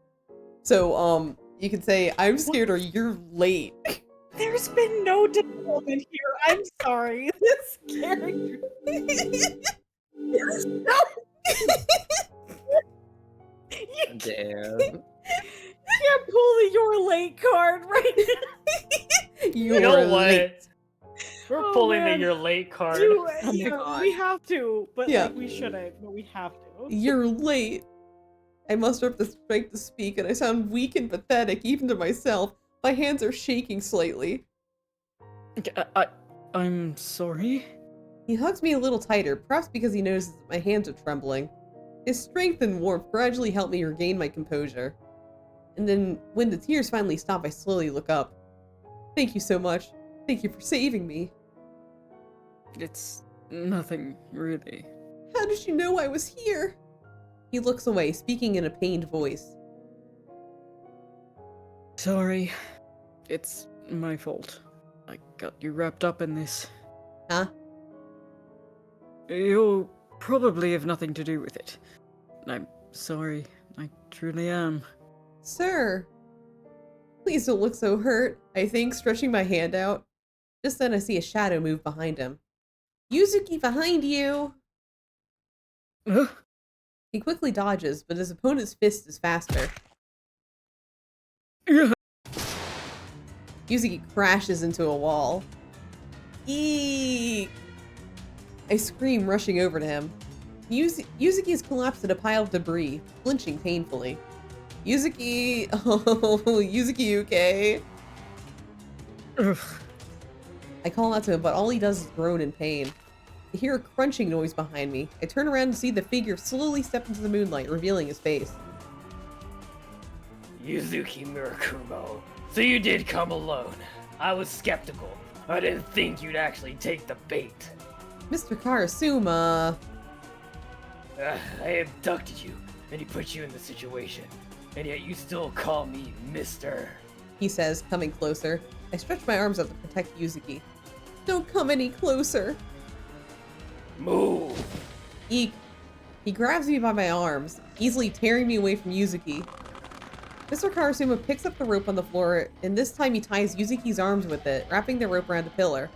so, You can say, I'm scared or you're late. There's been no development here. I'm sorry. This character. There's no. You Damn. can't pull the "you're late" card right now. You're You know late. what? We're Oh, pulling man. the your late card. We have to, but Yeah. like we shouldn't, but we have to. You're late. I muster up the strength to speak, and I sound weak and pathetic, even to myself. My hands are shaking slightly. I'm sorry. He hugs me a little tighter, perhaps because he notices that my hands are trembling. His strength and warmth gradually help me regain my composure. And then, when the tears finally stop, I slowly look up. Thank you so much. Thank you for saving me. It's nothing, really. How did you know I was here? He looks away, speaking in a pained voice. Sorry. It's my fault. I got you wrapped up in this. Huh? You probably have nothing to do with it. I'm sorry. I truly am. Sir. Please don't look so hurt, I think, stretching my hand out. Just then I see a shadow move behind him. Yuzuki, behind you! Ugh. He quickly dodges, but his opponent's fist is faster. Ugh. Yuzuki crashes into a wall. Eek! I scream, rushing over to him. Yuzuki is collapsed in a pile of debris, flinching painfully. Yuzuki! Oh, Yuzuki, you okay? Ugh. I call out to him, but all he does is groan in pain. I hear a crunching noise behind me. I turn around and see the figure slowly step into the moonlight, revealing his face. Yuzuki Murakumo. So you did come alone. I was skeptical. I didn't think you'd actually take the bait. Mr. Karasuma. I abducted you, and he put you in the situation. And yet you still call me Mr. He says, coming closer. I stretch my arms out to protect Yuzuki. Don't come any closer. Move. Eek. He grabs me by my arms, easily tearing me away from Yuzuki. Mr. Karasuma picks up the rope on the floor, and this time he ties Yuzuki's arms with it, wrapping the rope around the pillar.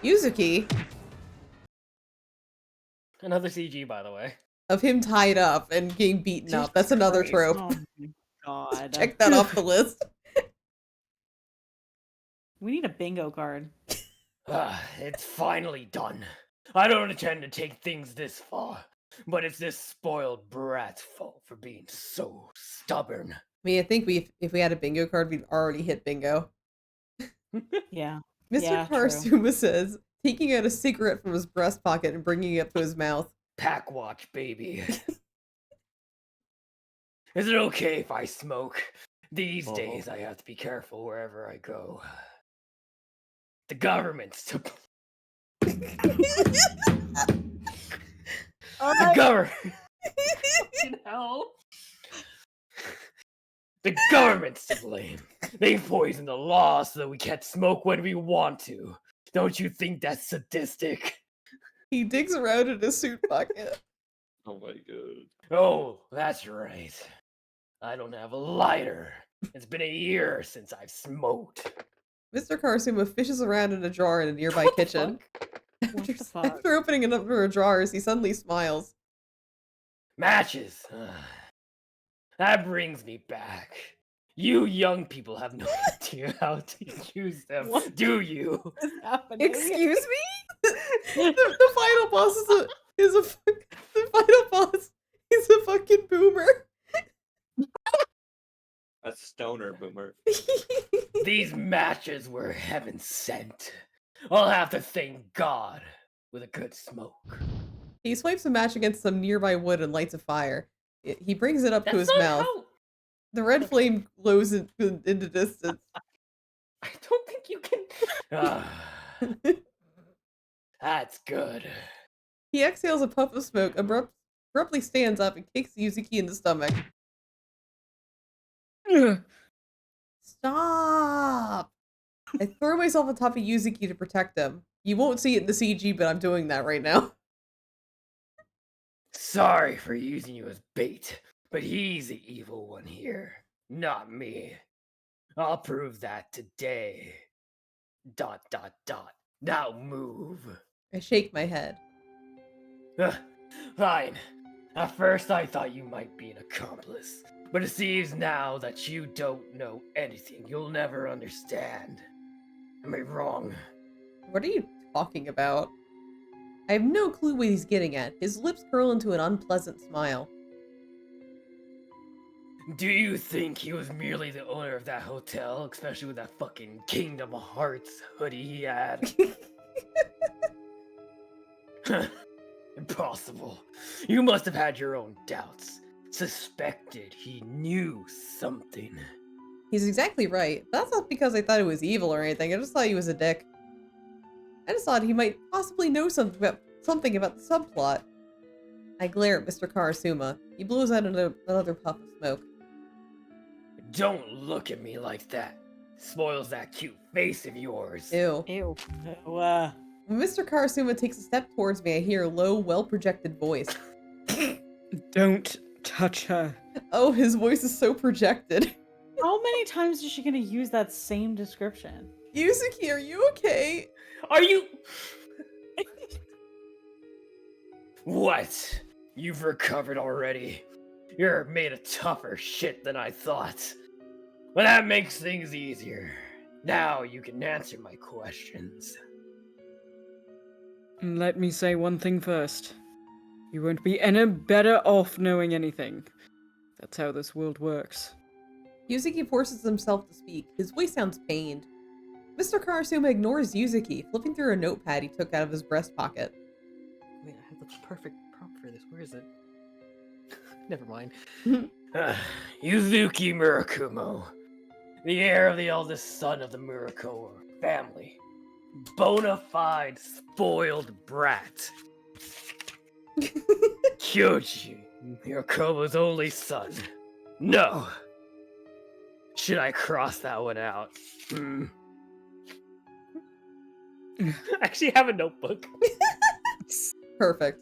Yuzuki? Another CG, by the way. Of him tied up and getting beaten up. That's another Christ. trope. Oh my god. Check that off the list. We need a bingo card. It's finally done. I don't intend to take things this far, but it's this spoiled brat's fault for being so stubborn. I mean, I think if we had a bingo card, we'd already hit bingo. Yeah. Mr. Yeah, true. Karasuma says, taking out a cigarette from his breast pocket and bringing it up to his mouth. Pack watch, baby. Is it okay if I smoke? These days I have to be careful wherever I go. The government's to the government. Hell. The government's to blame. They poison the law so that we can't smoke when we want to. Don't you think that's sadistic? He digs around in his suit pocket. Oh my god. Oh, that's right. I don't have a lighter. It's been a year since I've smoked. Mr. Karasuma fishes around in a drawer in a nearby What the kitchen. What the fuck? After opening a number of drawers, he suddenly smiles. Matches. That brings me back. You young people have no idea how to use them, What? do you? What is happening? Excuse me? The final boss the final boss is a fucking boomer. A stoner boomer. These matches were heaven sent. I'll have to thank God with a good smoke. He swipes a match against some nearby wood and lights a fire. He brings it up to his not mouth. how- The red flame glows into distance. I don't think you can. That's good. He exhales a puff of smoke, abruptly stands up, and kicks Yuzuki in the stomach. Ugh. Stop! I throw myself on top of Yuzuki to protect him. You won't see it in the CG, but I'm doing that right now. Sorry for using you as bait, but he's the evil one here, not me. I'll prove that today. ... Now move. I shake my head. Fine. At first I thought you might be an accomplice, but it seems now that you don't know anything you'll never understand. Am I wrong? What are you talking about? I have no clue what he's getting at. His lips curl into an unpleasant smile. Do you think he was merely the owner of that hotel, especially with that fucking Kingdom Hearts hoodie he had? Impossible. You must have had your own doubts. Suspected he knew something. He's exactly right. That's not because I thought he was evil or anything. I just thought he was a dick. I just thought he might possibly know something about the subplot. I glare at Mr. Karasuma. He blows out another puff of smoke. Don't look at me like that. Spoils that cute face of yours. Ew. Ew. Oh, When Mr. Karasuma takes a step towards me, I hear a low, well-projected voice. Don't touch her. Oh, his voice is so projected. how many times is she gonna use that same description? Yuzuki, are you okay? Are you... What? You've recovered already? You're made of tougher shit than I thought. Well, that makes things easier. Now you can answer my questions. Let me say one thing first. You won't be any better off knowing anything. That's how this world works. Yuzuki forces himself to speak. His voice sounds pained. Mr. Karasuma ignores Yuzuki, flipping through a notepad he took out of his breast pocket. Wait, I have the perfect prompt for this. Where is it? Never mind. Yuzuki Murakumo, the heir of the eldest son of the Murakumo family. Bona fide spoiled brat. Kyoji, Murakumo's only son. No. Should I cross that one out? I actually have a notebook. Perfect.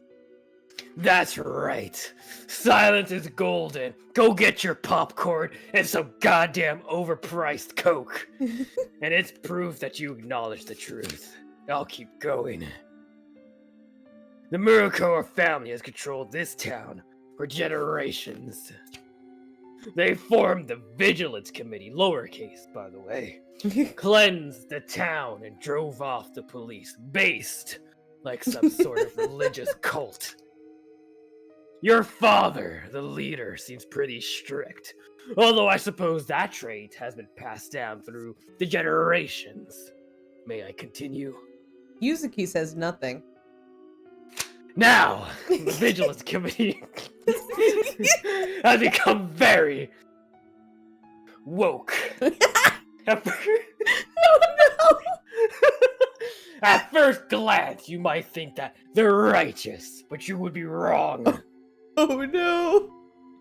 That's right. Silence is golden. Go get your popcorn and some goddamn overpriced Coke. And it's proof that you acknowledge the truth. I'll keep going. The Murakumo family has controlled this town for generations. They formed the Vigilance Committee, lowercase, by the way, cleansed the town and drove off the police, based like some sort of religious cult. Your father, the leader, seems pretty strict, although I suppose that trait has been passed down through the generations. May I continue? Yuzuki says nothing. Now, the Vigilance Committee has become very woke. At first glance, you might think that they're righteous, but you would be wrong. Oh no!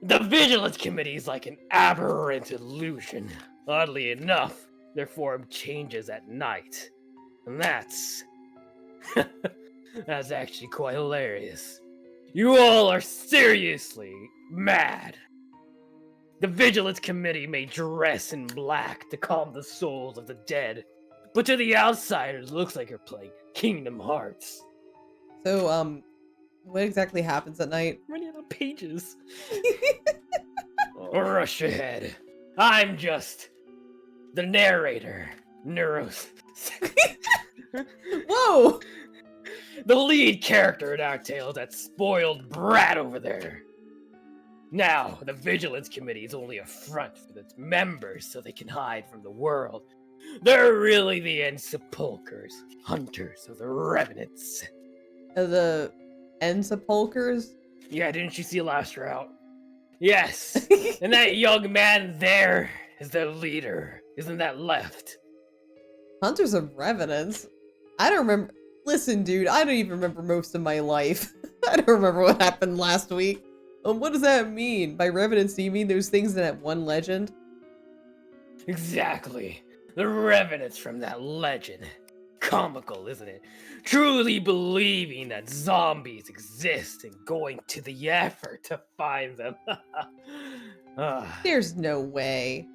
The Vigilance Committee is like an aberrant illusion. Oddly enough, their form changes at night. And that's actually quite hilarious. You all are seriously mad. The Vigilance Committee may dress in black to calm the souls of the dead, but to the outsiders, it looks like you're playing Kingdom Hearts. So, what exactly happens at night? Running out of pages. Rush ahead. I'm just the narrator. Whoa! The lead character in our tale is that spoiled brat over there. Now, the Vigilance Committee is only a front for its members so they can hide from the world. They're really the Ensepulchers, hunters of the revenants. The Ensepulchers? Yeah, didn't you see last route? Yes, and that young man there is their leader. Isn't that left? Hunters of Revenants? I don't remember. Listen, dude, I don't even remember most of my life. I don't remember what happened last week. What does that mean? By Revenants, do you mean those things in that one legend? Exactly. The revenants from that legend. Comical, isn't it? Truly believing that zombies exist and going to the effort to find them. There's no way.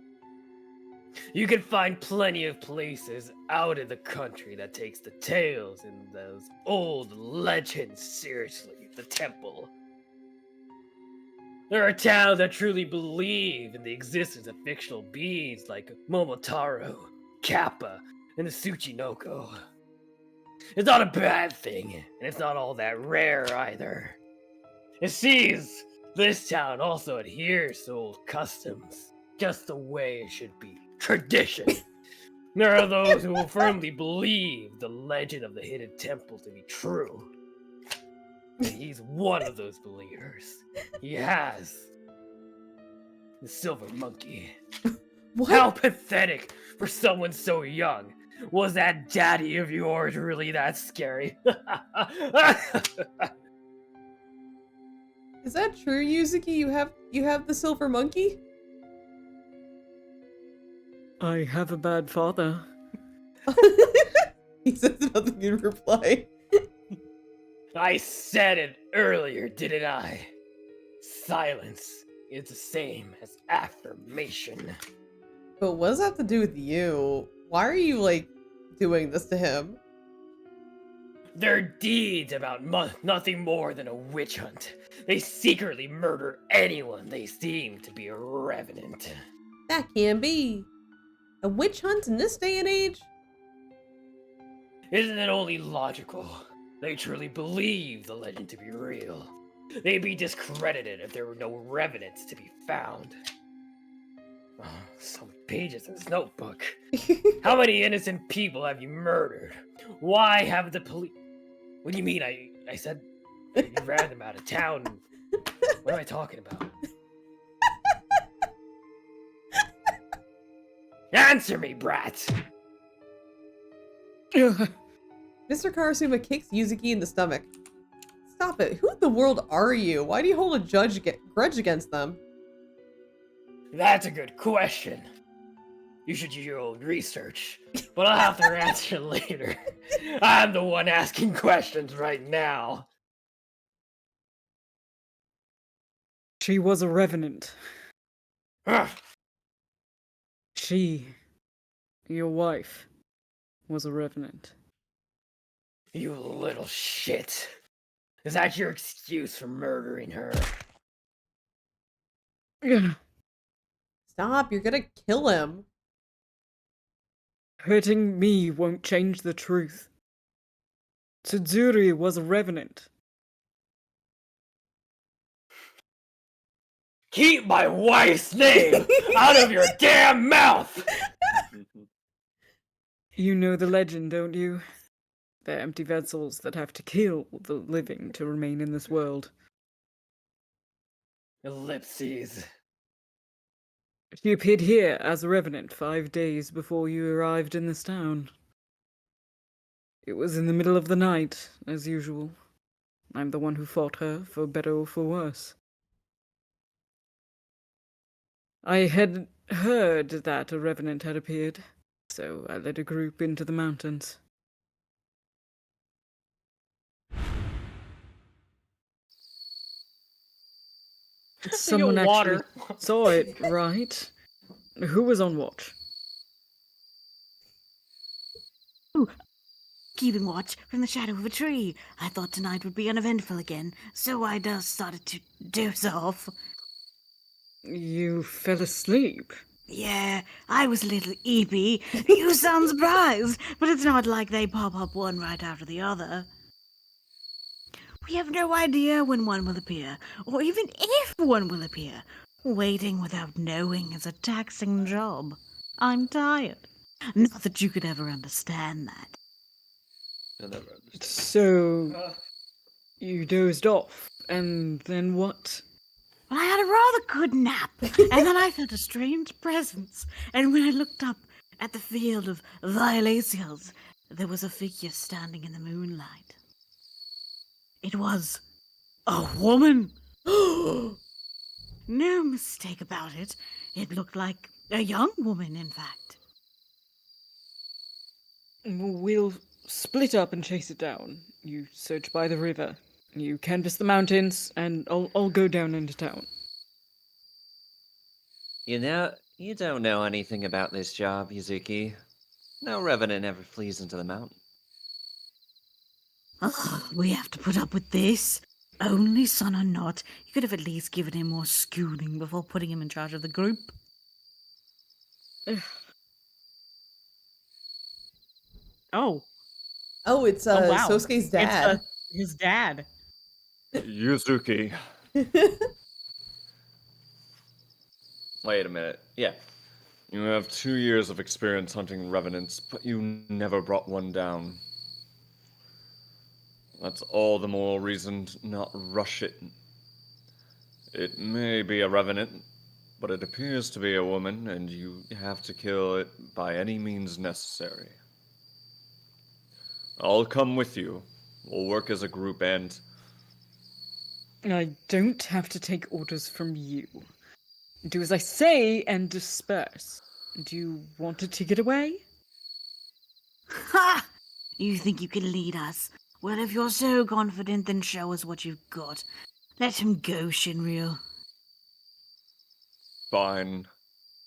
You can find plenty of places out in the country that takes the tales and those old legends seriously. The temple. There are towns that truly believe in the existence of fictional beings like Momotaro, Kappa, and the Tsuchinoko. It's not a bad thing, and it's not all that rare either. It seems this town also adheres to old customs, just the way it should be. Tradition. There are those who will firmly believe the legend of the hidden temple to be true. And he's one of those believers. He has the silver monkey. What? How pathetic for someone so young. Was that daddy of yours really that scary? Is that true, Yuzuki? You have the silver monkey? I have a bad father. He says nothing in reply. I said it earlier, didn't I? Silence is the same as affirmation. But what does that have to do with you? Why are you, like, doing this to him? Their deeds about nothing more than a witch hunt. They secretly murder anyone they seem to be a revenant. That can be. A witch hunt in this day and age? Isn't it only logical? They truly believe the legend to be real. They'd be discredited if there were no revenants to be found. Oh, so many pages in this notebook. How many innocent people have you murdered? Why haven't the police... What do you mean? I said you ran them out of town. What am I talking about? Answer me, brat! Mr. Karasuma kicks Yuzuki in the stomach. Stop it. Who in the world are you? Why do you hold a grudge against them? That's a good question. You should do your own research, but I'll have to answer later. I'm the one asking questions right now. She was a revenant. Ugh. She, your wife, was a revenant. You little shit. Is that your excuse for murdering her? Stop, you're gonna kill him. Hurting me won't change the truth. Tsuzuri was a revenant. Keep my wife's name out of your damn mouth! You know the legend, don't you? They're empty vessels that have to kill the living to remain in this world. Ellipses. She appeared here as a revenant 5 days before you arrived in this town. It was in the middle of the night, as usual. I'm the one who fought her, for better or for worse. I had heard that a revenant had appeared, so I led a group into the mountains. Someone Yo, actually water. saw it, right? Who was on watch? Keeping watch from the shadow of a tree. I thought tonight would be uneventful again, so I just started to doze off. You fell asleep. Yeah, I was a little eepy. You sound surprised, but it's not like they pop up one right after the other. We have no idea when one will appear, or even if one will appear. Waiting without knowing is a taxing job. I'm tired. Not that you could ever understand that. I'll never understand. So, you dozed off, and then what? Well, I had a rather good nap, and then I felt a strange presence. And when I looked up at the field of violaceals, there was a figure standing in the moonlight. It was a woman. No mistake about it. It looked like a young woman, in fact. We'll split up and chase it down. You search by the river. You canvass the mountains, and I'll go down into town. You know, You don't know anything about this job, Yuzuki. No revenant ever flees into the mountain. Oh, we have to put up with this. Only son or not, you could have at least given him more schooling before putting him in charge of the group. Oh, Oh, it's Oh, wow. Sosuke's dad. It's his dad. Yuzuki. Wait a minute. Yeah. You have 2 years of experience hunting revenants, but you never brought one down. That's all the more reason to not rush it. It may be a revenant, but it appears to be a woman, and you have to kill it by any means necessary. I'll come with you. We'll work as a group and... I don't have to take orders from you. Do as I say and disperse. Do you want a ticket away? Ha! You think you can lead us? Well, if you're so confident, then show us what you've got. Let him go, Shinryu. Fine.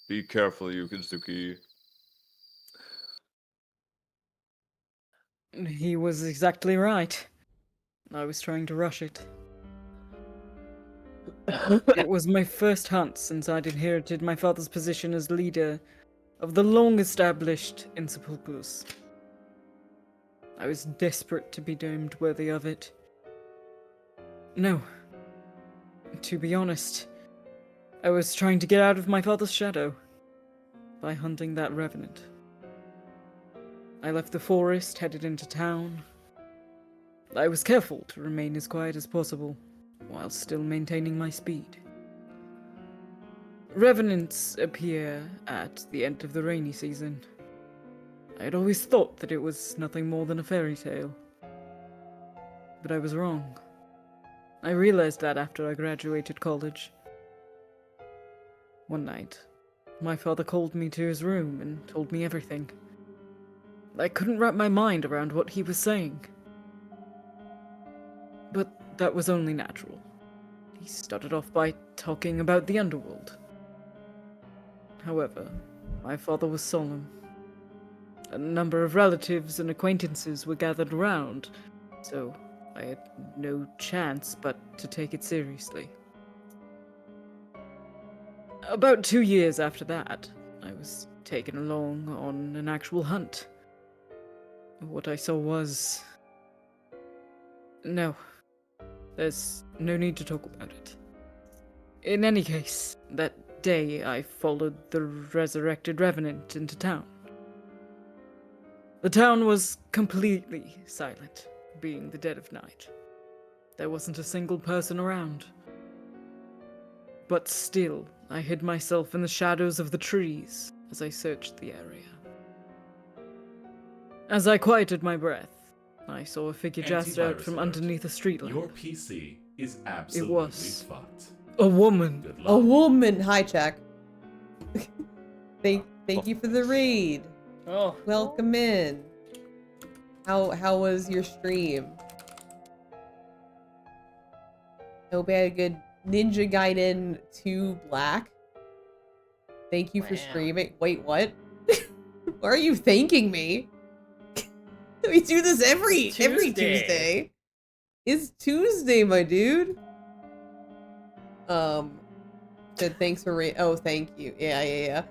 Be careful, Yuzuki. He was exactly right. I was trying to rush it. It was my first hunt since I'd inherited my father's position as leader of the long-established Insepulchres. I was desperate to be deemed worthy of it. No. To be honest, I was trying to get out of my father's shadow by hunting that revenant. I left the forest, headed into town. I was careful to remain as quiet as possible, while still maintaining my speed. Revenants appear at the end of the rainy season. I had always thought that it was nothing more than a fairy tale. But I was wrong. I realized that after I graduated college. One night, my father called me to his room and told me everything. I couldn't wrap my mind around what he was saying. But that was only natural. He started off by talking about the underworld. However, my father was solemn. A number of relatives and acquaintances were gathered around, so I had no chance but to take it seriously. About 2 years after that, I was taken along on an actual hunt. What I saw was... No. There's no need to talk about it. In any case, that day I followed the resurrected revenant into town. The town was completely silent, being the dead of night. There wasn't a single person around. But still, I hid myself in the shadows of the trees as I searched the area. As I quieted my breath, I saw a figure just out from underneath a streetlight. Your PC is absolutely was fucked. a woman. Good A luck. woman. Hi, Jack. Thank you for the raid. Oh. Welcome in. How was your stream? Hope you had a good Ninja Gaiden 2 Black. Thank you for Wow. streaming. Wait, what? Why are you thanking me? We do this every Tuesday. It's Tuesday, my dude. Said thanks for oh, thank you. Yeah.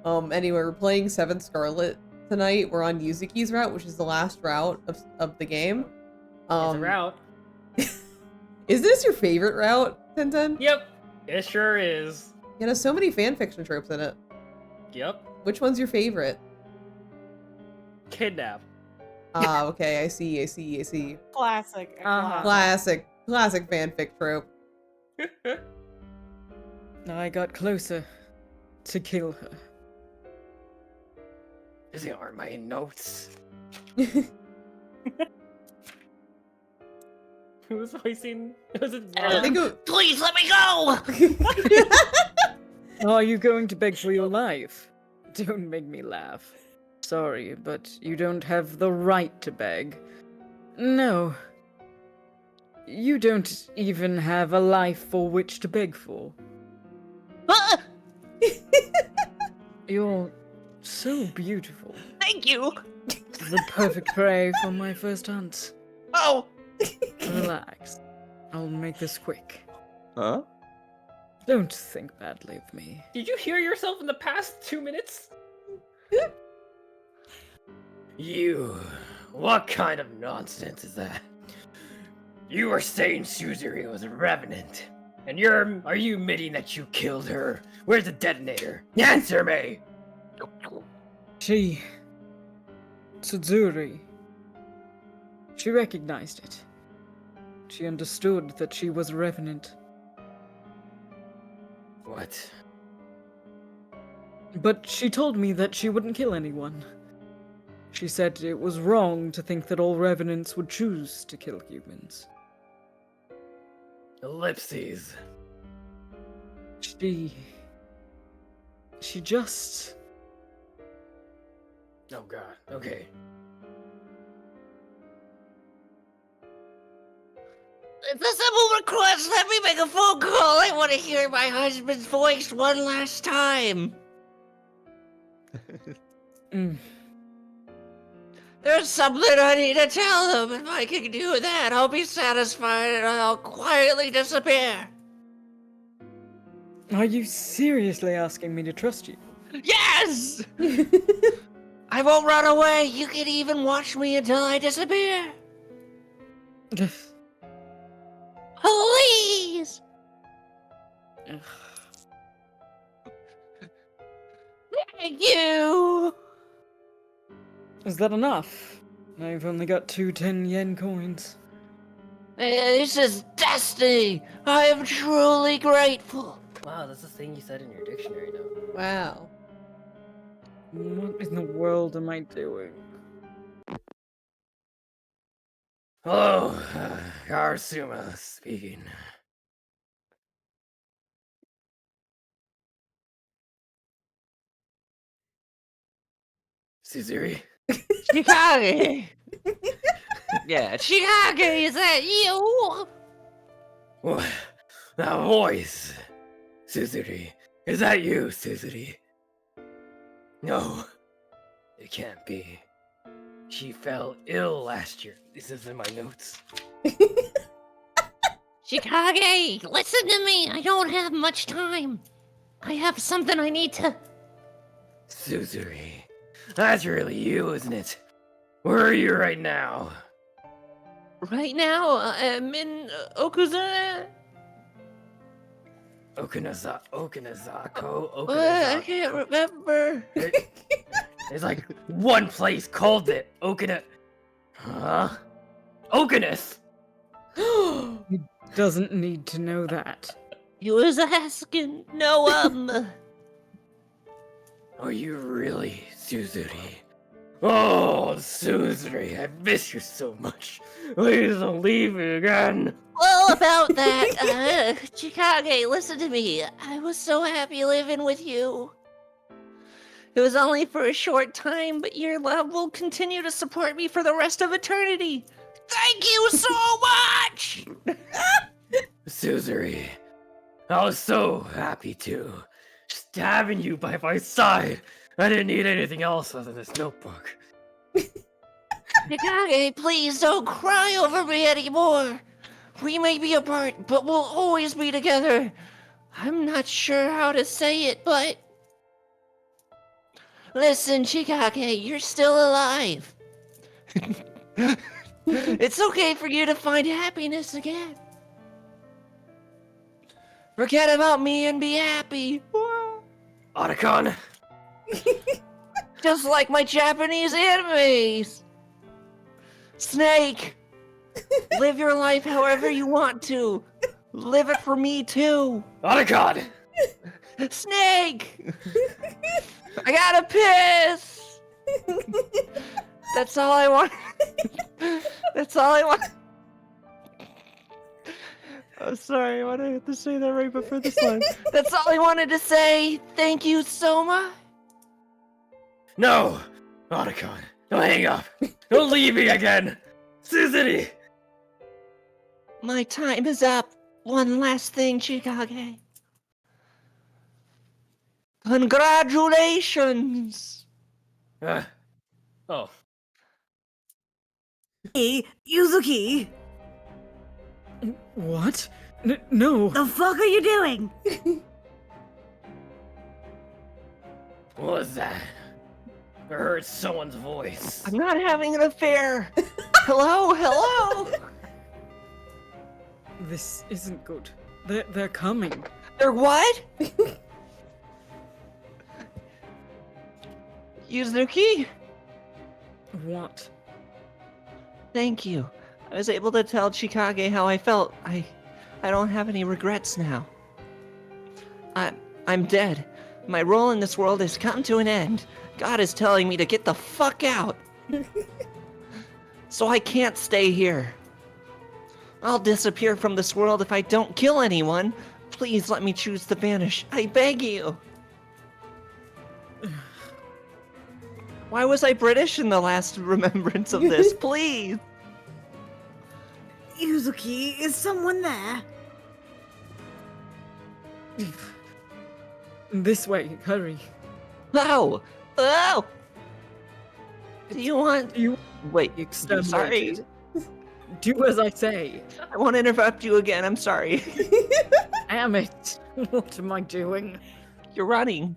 Anyway, we're playing 7'Scarlet tonight. We're on Yuzuki's route, which is the last route of the game. It's a route. Is this your favorite route, Tenten? Yep. It sure is. It has so many fanfiction tropes in it. Yep. Which one's your favorite? Kidnap. Ah, okay, I see. Classic. Classic fanfic trope. I got closer to kill her. These are my notes. Who was voicing? Was it? I think Please let me go! Are you going to beg for your life? Don't make me laugh. Sorry, but you don't have the right to beg. No. You don't even have a life for which to beg for. You're so beautiful. Thank you. The perfect prey for my first hunt. Oh, Relax. I'll make this quick. Huh? Don't think badly of me. Did you hear yourself in the past 2 minutes? You. What kind of nonsense is that? You were saying Suzuri was a revenant. And are you admitting that you killed her? Where's the detonator? Answer me! Tsuzuri. She recognized it. She understood that she was a revenant. What? But she told me that she wouldn't kill anyone. She said it was wrong to think that all revenants would choose to kill humans. Ellipses. She just... Oh god, okay. It's a simple request. Let me make a phone call. I want to hear my husband's voice one last time. There's something I need to tell them. If I can do that, I'll be satisfied and I'll quietly disappear. Are you seriously asking me to trust you? Yes! I won't run away. You can even watch me until I disappear. Please! Thank you! Is that enough? I've only got 2 10-yen coins. This is destiny! I am truly grateful! Wow, that's the thing you said in your dictionary note. Wow. What in the world am I doing? Hello, Arsuma speaking. Suzuri? Chikage! Yeah, Chikage, is that you? What? That voice! Suzuri. Is that you, Suzuri? No. It can't be. She fell ill last year. This is in my notes. Chikage, listen to me. I don't have much time. I have something I need to... Suzuri. That's really you, isn't it? Where are you right now? Right now, I'm in Okuza. Okanazako? I can't remember. There's like one place called it. Huh? Okanus! He doesn't need to know that. You was asking. No, Are you really Suzuri? Oh, Suzuri, I miss you so much. Please don't leave me again. Well, about that, Chikage, listen to me. I was so happy living with you. It was only for a short time, but your love will continue to support me for the rest of eternity. Thank you so much! Suzuri, I was so happy too. Just having you by my side. I didn't need anything else other than this notebook. Chikage, please don't cry over me anymore. We may be apart, but we'll always be together. I'm not sure how to say it, but... Listen, Chikage, you're still alive. It's okay for you to find happiness again. Forget about me and be happy. Otacon! Just like my Japanese animes. Snake, live your life however you want to. Live it for me too. Otacon! Snake! I gotta piss! That's all I want. That's all I want. Oh, sorry, why did I have to say that right before this line? That's all I wanted to say. Thank you so much. No! Otacon, don't hang up. Don't leave me again. Suzuri! My time is up. One last thing, Chikage. Congratulations! Oh. Hey, Yuzuki! What? No. The fuck are you doing? What was that? I heard someone's voice. I'm not having an affair! Hello, hello! This isn't good. They're coming. They're what? Yuzuki? What? Thank you. I was able to tell Chikage how I felt. I don't have any regrets now. I'm dead. My role in this world has come to an end. God is telling me to get the fuck out. So I can't stay here. I'll disappear from this world if I don't kill anyone. Please let me choose to vanish. I beg you. Why was I British in the last remembrance of this? Please. Yuzuki, is someone there? This way, hurry. Oh! Oh! Do you want... Wait, I'm sorry. Exterminated. Do as I say. I won't interrupt you again, I'm sorry. Damn it. What am I doing? You're running.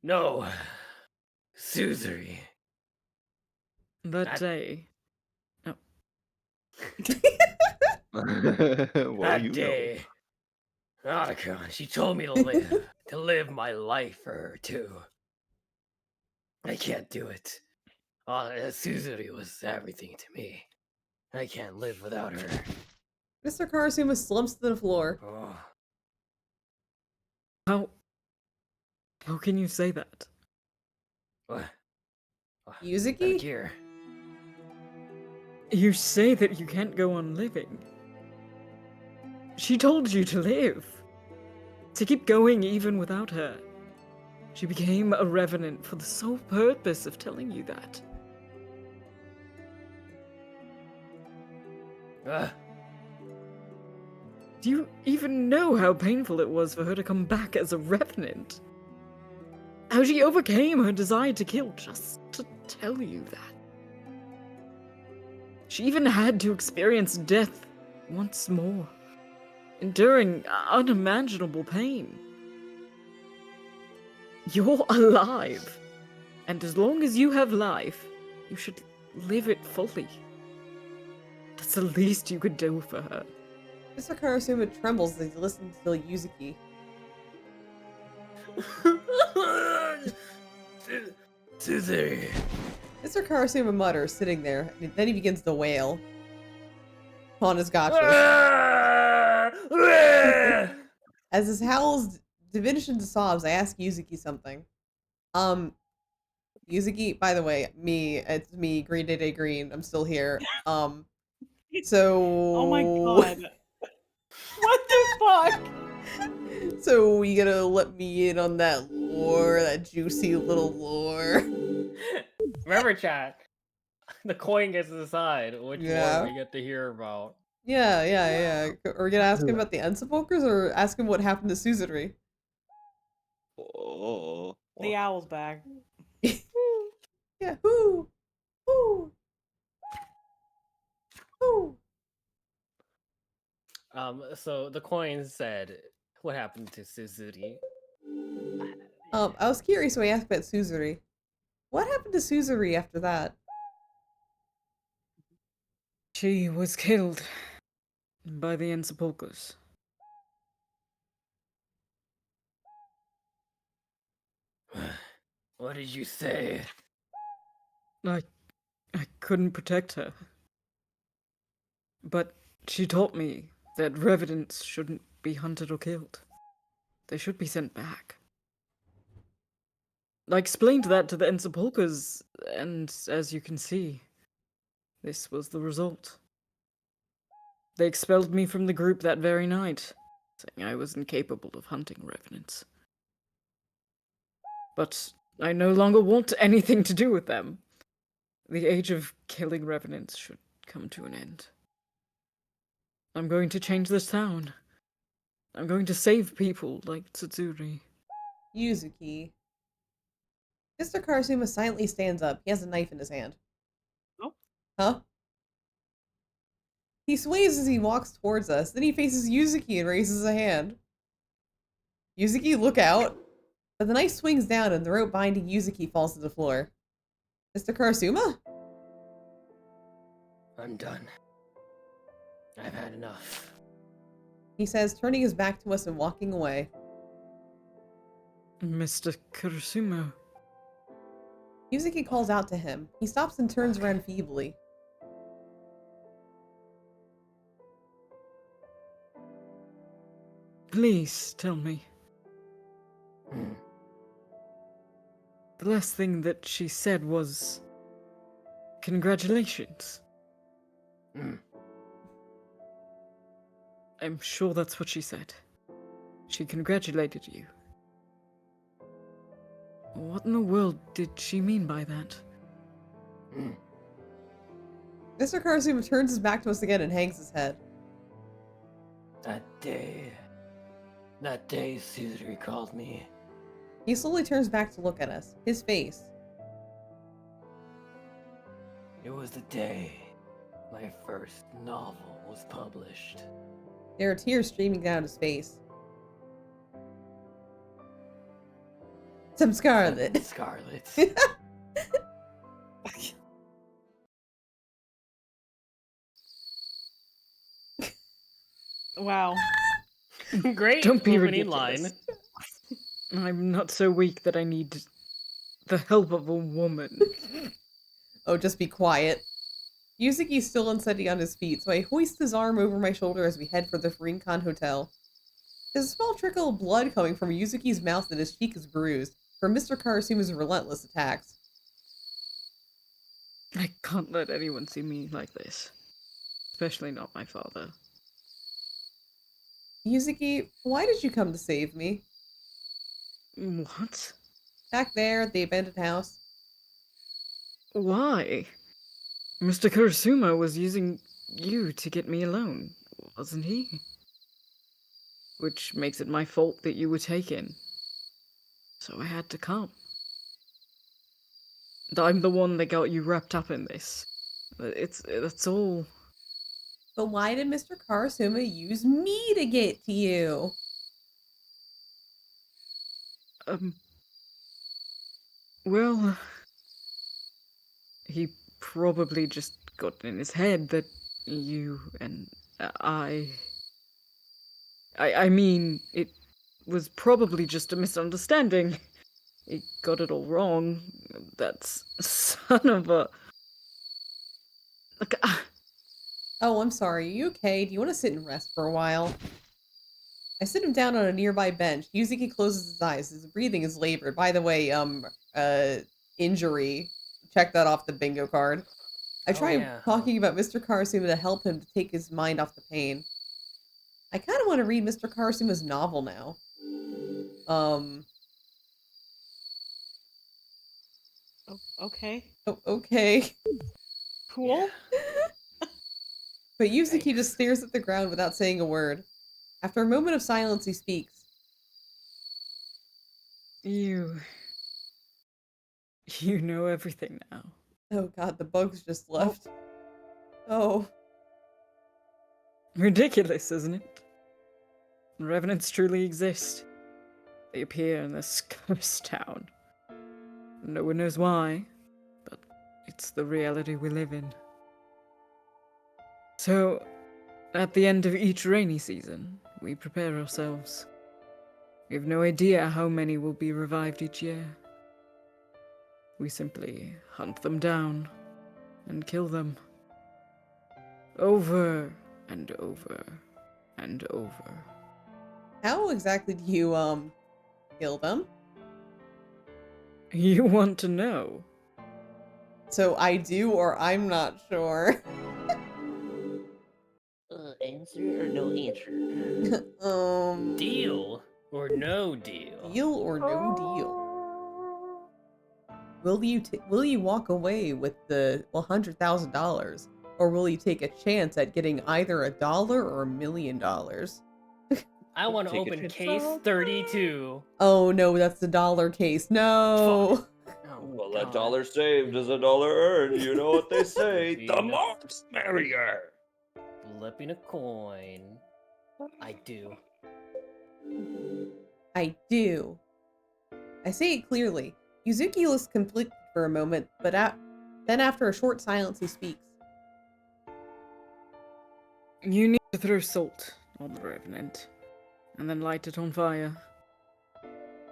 No. Suzuri. That day. Oh. That day. Annika, she told me to live my life for her too. I can't do it. Suzuri was everything to me. I can't live without her. Mr. Karasuma slumps to the floor. Oh. How can you say that? What? Yuzuki? Here. You say that you can't go on living. She told you to live. To keep going even without her. She became a revenant for the sole purpose of telling you that. Do you even know how painful it was for her to come back as a revenant? How she overcame her desire to kill just to tell you that. She even had to experience death once more, enduring unimaginable pain. You're alive, and as long as you have life, you should live it fully. That's the least you could do for her. Mr. Karasuma trembles as he listens to Yuzuki. Suzuri. Mr. Karasuma mutters, sitting there, and then he begins to wail. On his gotcha. As his howls diminish into sobs, I ask Yuzuki something. Yuzuki, by the way, it's me, Green Day Day Green. I'm still here. So. Oh my god. What the fuck? So you gonna let me in on that lore, that juicy little lore? Remember, chat. The coin gets to decide which one we get to hear about. Yeah. Are we gonna ask him about the Ensepulchers or ask him what happened to Suzuri? Oh. The owl's back. Yeah, whoo! So the coin said, what happened to Suzuri? I was curious, so I asked about Suzuri. What happened to Suzuri after that? She was killed by the Ensepulchers. What did you say? I couldn't protect her. But she taught me that revenants shouldn't be hunted or killed. They should be sent back. I explained that to the Ensepulchers, and as you can see, this was the result. They expelled me from the group that very night, saying I was incapable of hunting revenants. But I no longer want anything to do with them. The age of killing revenants should come to an end. I'm going to change this town. I'm going to save people like Tsutsuri. Yuzuki. Mr. Karasuma silently stands up. He has a knife in his hand. Oh. Huh? He sways as he walks towards us. Then he faces Yuzuki and raises a hand. Yuzuki, look out. But the knife swings down and the rope binding Yuzuki falls to the floor. Mr. Karasuma? I'm done. I've had enough. He says, turning his back to us and walking away. Mr. Karasuma. Yuzuki calls out to him. He stops and turns around feebly. Please tell me. The last thing that she said was, congratulations. I'm sure that's what she said. She congratulated you. What in the world did she mean by that? Mr. Karasuma turns his back to us again and hangs his head. That day Caesar called me. He slowly turns back to look at us. His face. It was the day my first novel was published. There are tears streaming down his face. 7'Scarlet. 7'Scarlet. Wow. Great Don't be opening ridiculous. line. I'm not so weak that I need the help of a woman. Oh, just be quiet. Yuzuki's still unsteady on his feet, so I hoist his arm over my shoulder as we head for the Rinkan Hotel. There's a small trickle of blood coming from Yuzuki's mouth and his cheek is bruised from Mr. Karasuma's relentless attacks. I can't let anyone see me like this. Especially not my father. Yuzuki, why did you come to save me? What? Back there at the abandoned house. Why? Mr. Karasuma was using you to get me alone, wasn't he? Which makes it my fault that you were taken. So I had to come. And I'm the one that got you wrapped up in this. That's all. But why did Mr. Karasuma use me to get to you? Well, he probably just got in his head that you and I mean, it was probably just a misunderstanding. He got it all wrong. That's son of a... Like, Oh, I'm sorry. Are you okay? Do you want to sit and rest for a while? I sit him down on a nearby bench. Yuzuki closes his eyes. His breathing is labored. By the way, injury. Check that off the bingo card. I try talking about Mr. Karasuma to help him to take his mind off the pain. I kind of want to read Mr. Karasuma's novel now. Okay. Oh, okay. Cool. But Yuzuki just stares at the ground without saying a word. After a moment of silence, he speaks. You know everything now. Oh god, the bugs just left. Oh. Ridiculous, isn't it? Revenants truly exist. They appear in this cursed town. No one knows why, but it's the reality we live in. So, at the end of each rainy season, we prepare ourselves. We have no idea how many will be revived each year. We simply hunt them down and kill them. Over and over and over. How exactly do you, kill them? You want to know? So I do, or I'm not sure. Answer or no answer? Deal or no deal? Deal or no deal? Will you walk away with the $100,000, or will you take a chance at getting either $1 or $1 million? I want to Take a open chance. case 32. Oh no, that's the dollar case. No. Oh, Well, God. a dollar saved is a dollar earned. You know what they say. The Being a- more the merrier. Flipping a coin. I do. I do. I say it clearly. Yuzuki looks conflicted for a moment, but then after a short silence, he speaks. You need to throw salt on the Revenant, and then light it on fire.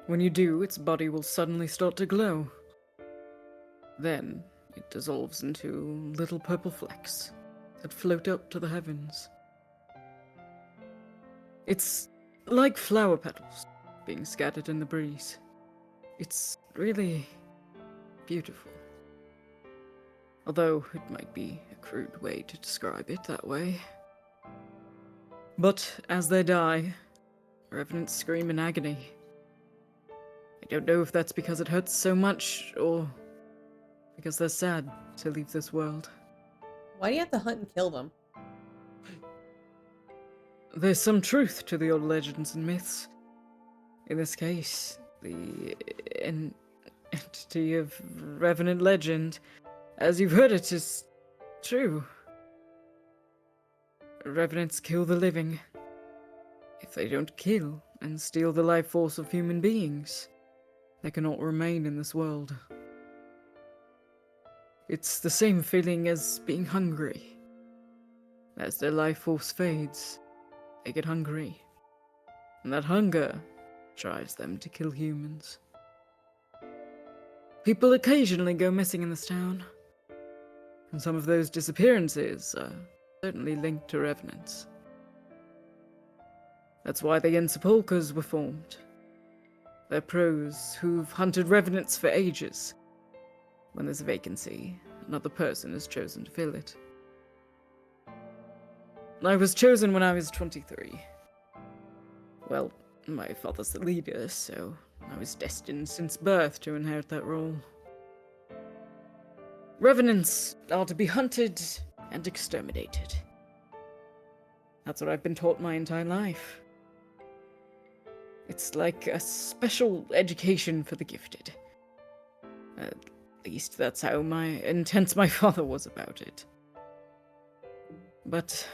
When you do, its body will suddenly start to glow. Then, it dissolves into little purple flecks that float up to the heavens. It's like flower petals being scattered in the breeze. It's really beautiful. Although it might be a crude way to describe it that way. But as they die, revenants scream in agony. I don't know if that's because it hurts so much, or because they're sad to leave this world. Why do you have to hunt and kill them? There's some truth to the old legends and myths. In this case, the entity of Revenant legend, as you've heard it, is true. Revenants kill the living. If they don't kill and steal the life force of human beings, they cannot remain in this world. It's the same feeling as being hungry. As their life force fades, they get hungry. And that hunger drives them to kill humans. People occasionally go missing in this town. And some of those disappearances are certainly linked to revenants. That's why the Ensepulchres were formed. They're pros who've hunted revenants for ages. When there's a vacancy, another person is chosen to fill it. I was chosen when I was 23. Well, my father's the leader, so I was destined since birth to inherit that role. Revenants are to be hunted and exterminated. That's what I've been taught my entire life. It's like a special education for the gifted. At least that's how intense my father was about it. But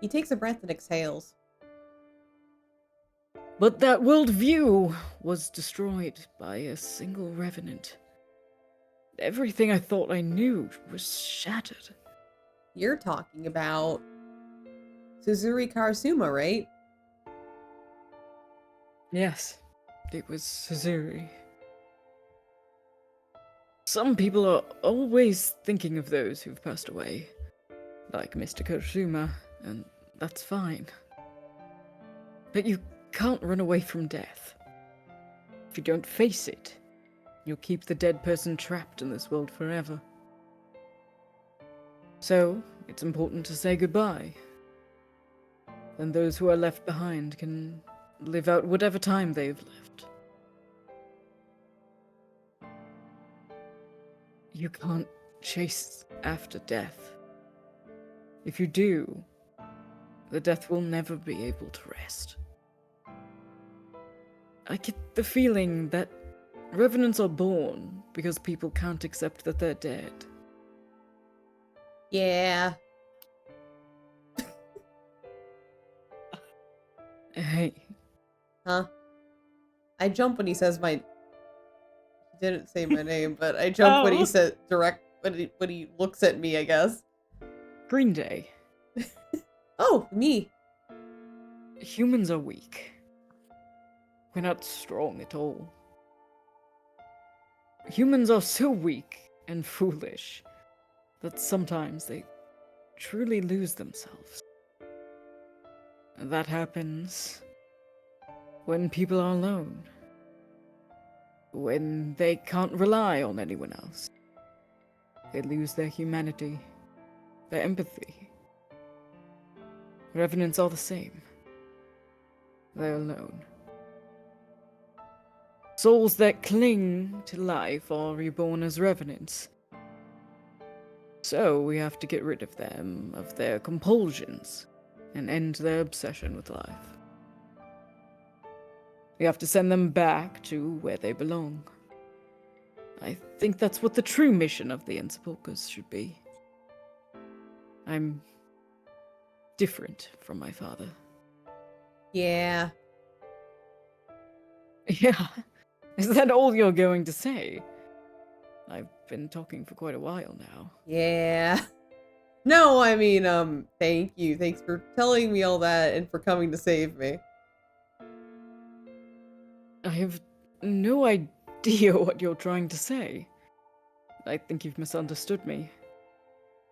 He takes a breath and exhales. that worldview was destroyed by a single revenant. Everything I thought I knew was shattered. You're talking about Suzuri Karasuma, right? Yes, it was Suzuri. Some people are always thinking of those who've passed away, like Mr. Karasuma, and that's fine. But you can't run away from death. If you don't face it, you'll keep the dead person trapped in this world forever. So, it's important to say goodbye. Then those who are left behind can live out whatever time they've left. You can't chase after death. If you do, the death will never be able to rest. I get the feeling that revenants are born because people can't accept that they're dead. Yeah. Hey. Huh? I jump when he says my... He didn't say my name, but I jump when he said when he looks at me, I guess. Green Day. Oh, me. Humans are weak. We're not strong at all. Humans are so weak and foolish that sometimes they truly lose themselves. And that happens when people are alone. When they can't rely on anyone else. They lose their humanity, their empathy. Revenants are the same. They're alone. Souls that cling to life are reborn as revenants. So we have to get rid of them, of their compulsions, and end their obsession with life. We have to send them back to where they belong. I think that's what the true mission of the Insepulchres should be. I'm different from my father. Yeah. Yeah. Is that all you're going to say? I've been talking for quite a while now. Yeah. No, I mean, thank you. Thanks for telling me all that and for coming to save me. I have no idea what you're trying to say. I think you've misunderstood me.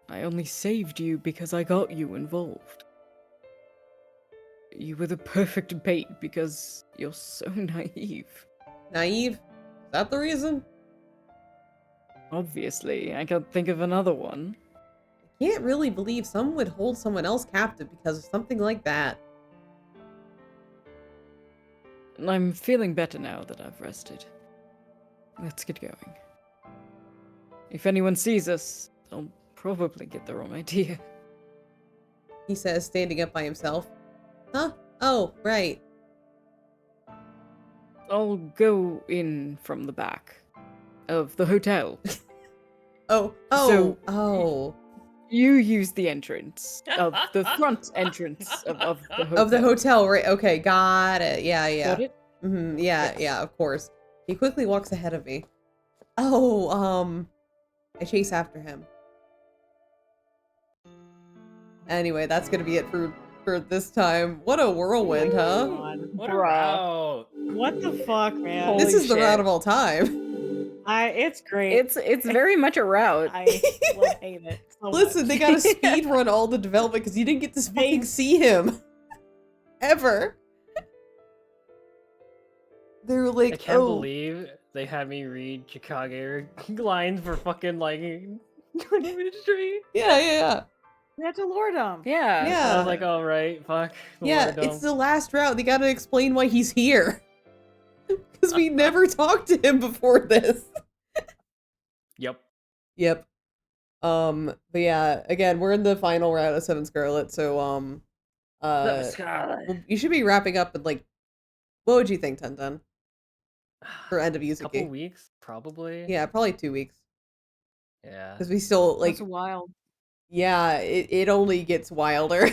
I only saved you because I got you involved. You were the perfect bait because you're so naive. Naive? Is that the reason? Obviously, I can't think of another one. I can't really believe someone would hold someone else captive because of something like that. I'm feeling better now that I've rested. Let's get going. If anyone sees us, they'll probably get the wrong idea. He says, standing up by himself. Huh? Oh, right. I'll go in from the back of the hotel. Oh, oh. You use the entrance of the front entrance of the hotel. Of the hotel, right? Okay, got it. Yeah, yeah. Got it? Mm-hmm. Yeah, yeah, of course. He quickly walks ahead of me. Oh, I chase after him. Anyway, that's gonna be it for this time. What a whirlwind, huh? What a route. What the fuck, man? This is the route of all time. It's great. It's very much a route. I hate it. So Listen, much. they gotta speed run all the development because you didn't get to fucking see him. Ever. They're like, I can't believe they had me read Chicago lines for fucking like 20 minutes straight. Yeah, yeah, yeah. We had to lure them. Yeah. Yeah. I was like, all right, fuck. Yeah, it's the last route. They gotta explain why he's here. Because we never talked to him before this. Yep. Yep. But yeah, again, we're in the final route of 7'Scarlet, so you should be wrapping up in like, what would you think, Tenten? For end of Yuzuki? Couple weeks, probably. Yeah, probably 2 weeks. Yeah. Because we still like. That's wild. Yeah, it only gets wilder.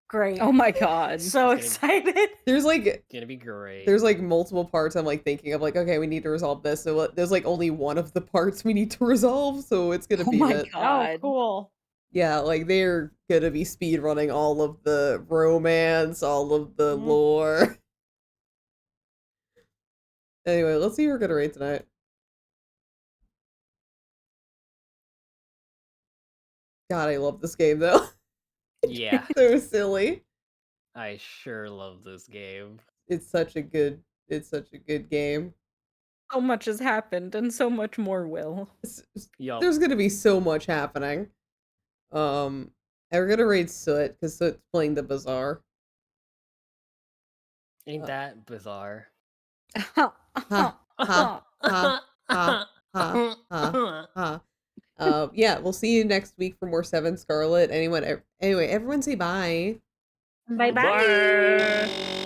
Great. Oh my god. So excited. There's like Gonna be great. there's like multiple parts I'm like thinking of like, okay, we need to resolve this. So there's like only one of the parts we need to resolve, so it's gonna be it. Oh, cool. Yeah, like they're gonna be speed running all of the romance, all of the lore. Anyway, let's see who we're gonna rate tonight. God, I love this game though. Yeah. So silly. I sure love this game. It's such a good game. So much has happened and so much more will. Yup. There's gonna be so much happening. And we're gonna rate Soot because Soot's playing the Bazaar. Ain't that bizarre? Ha ha ha ha ha ha. Yeah, we'll see you next week for more 7'Scarlet. Anyway, everyone say bye. Bye bye. Bye.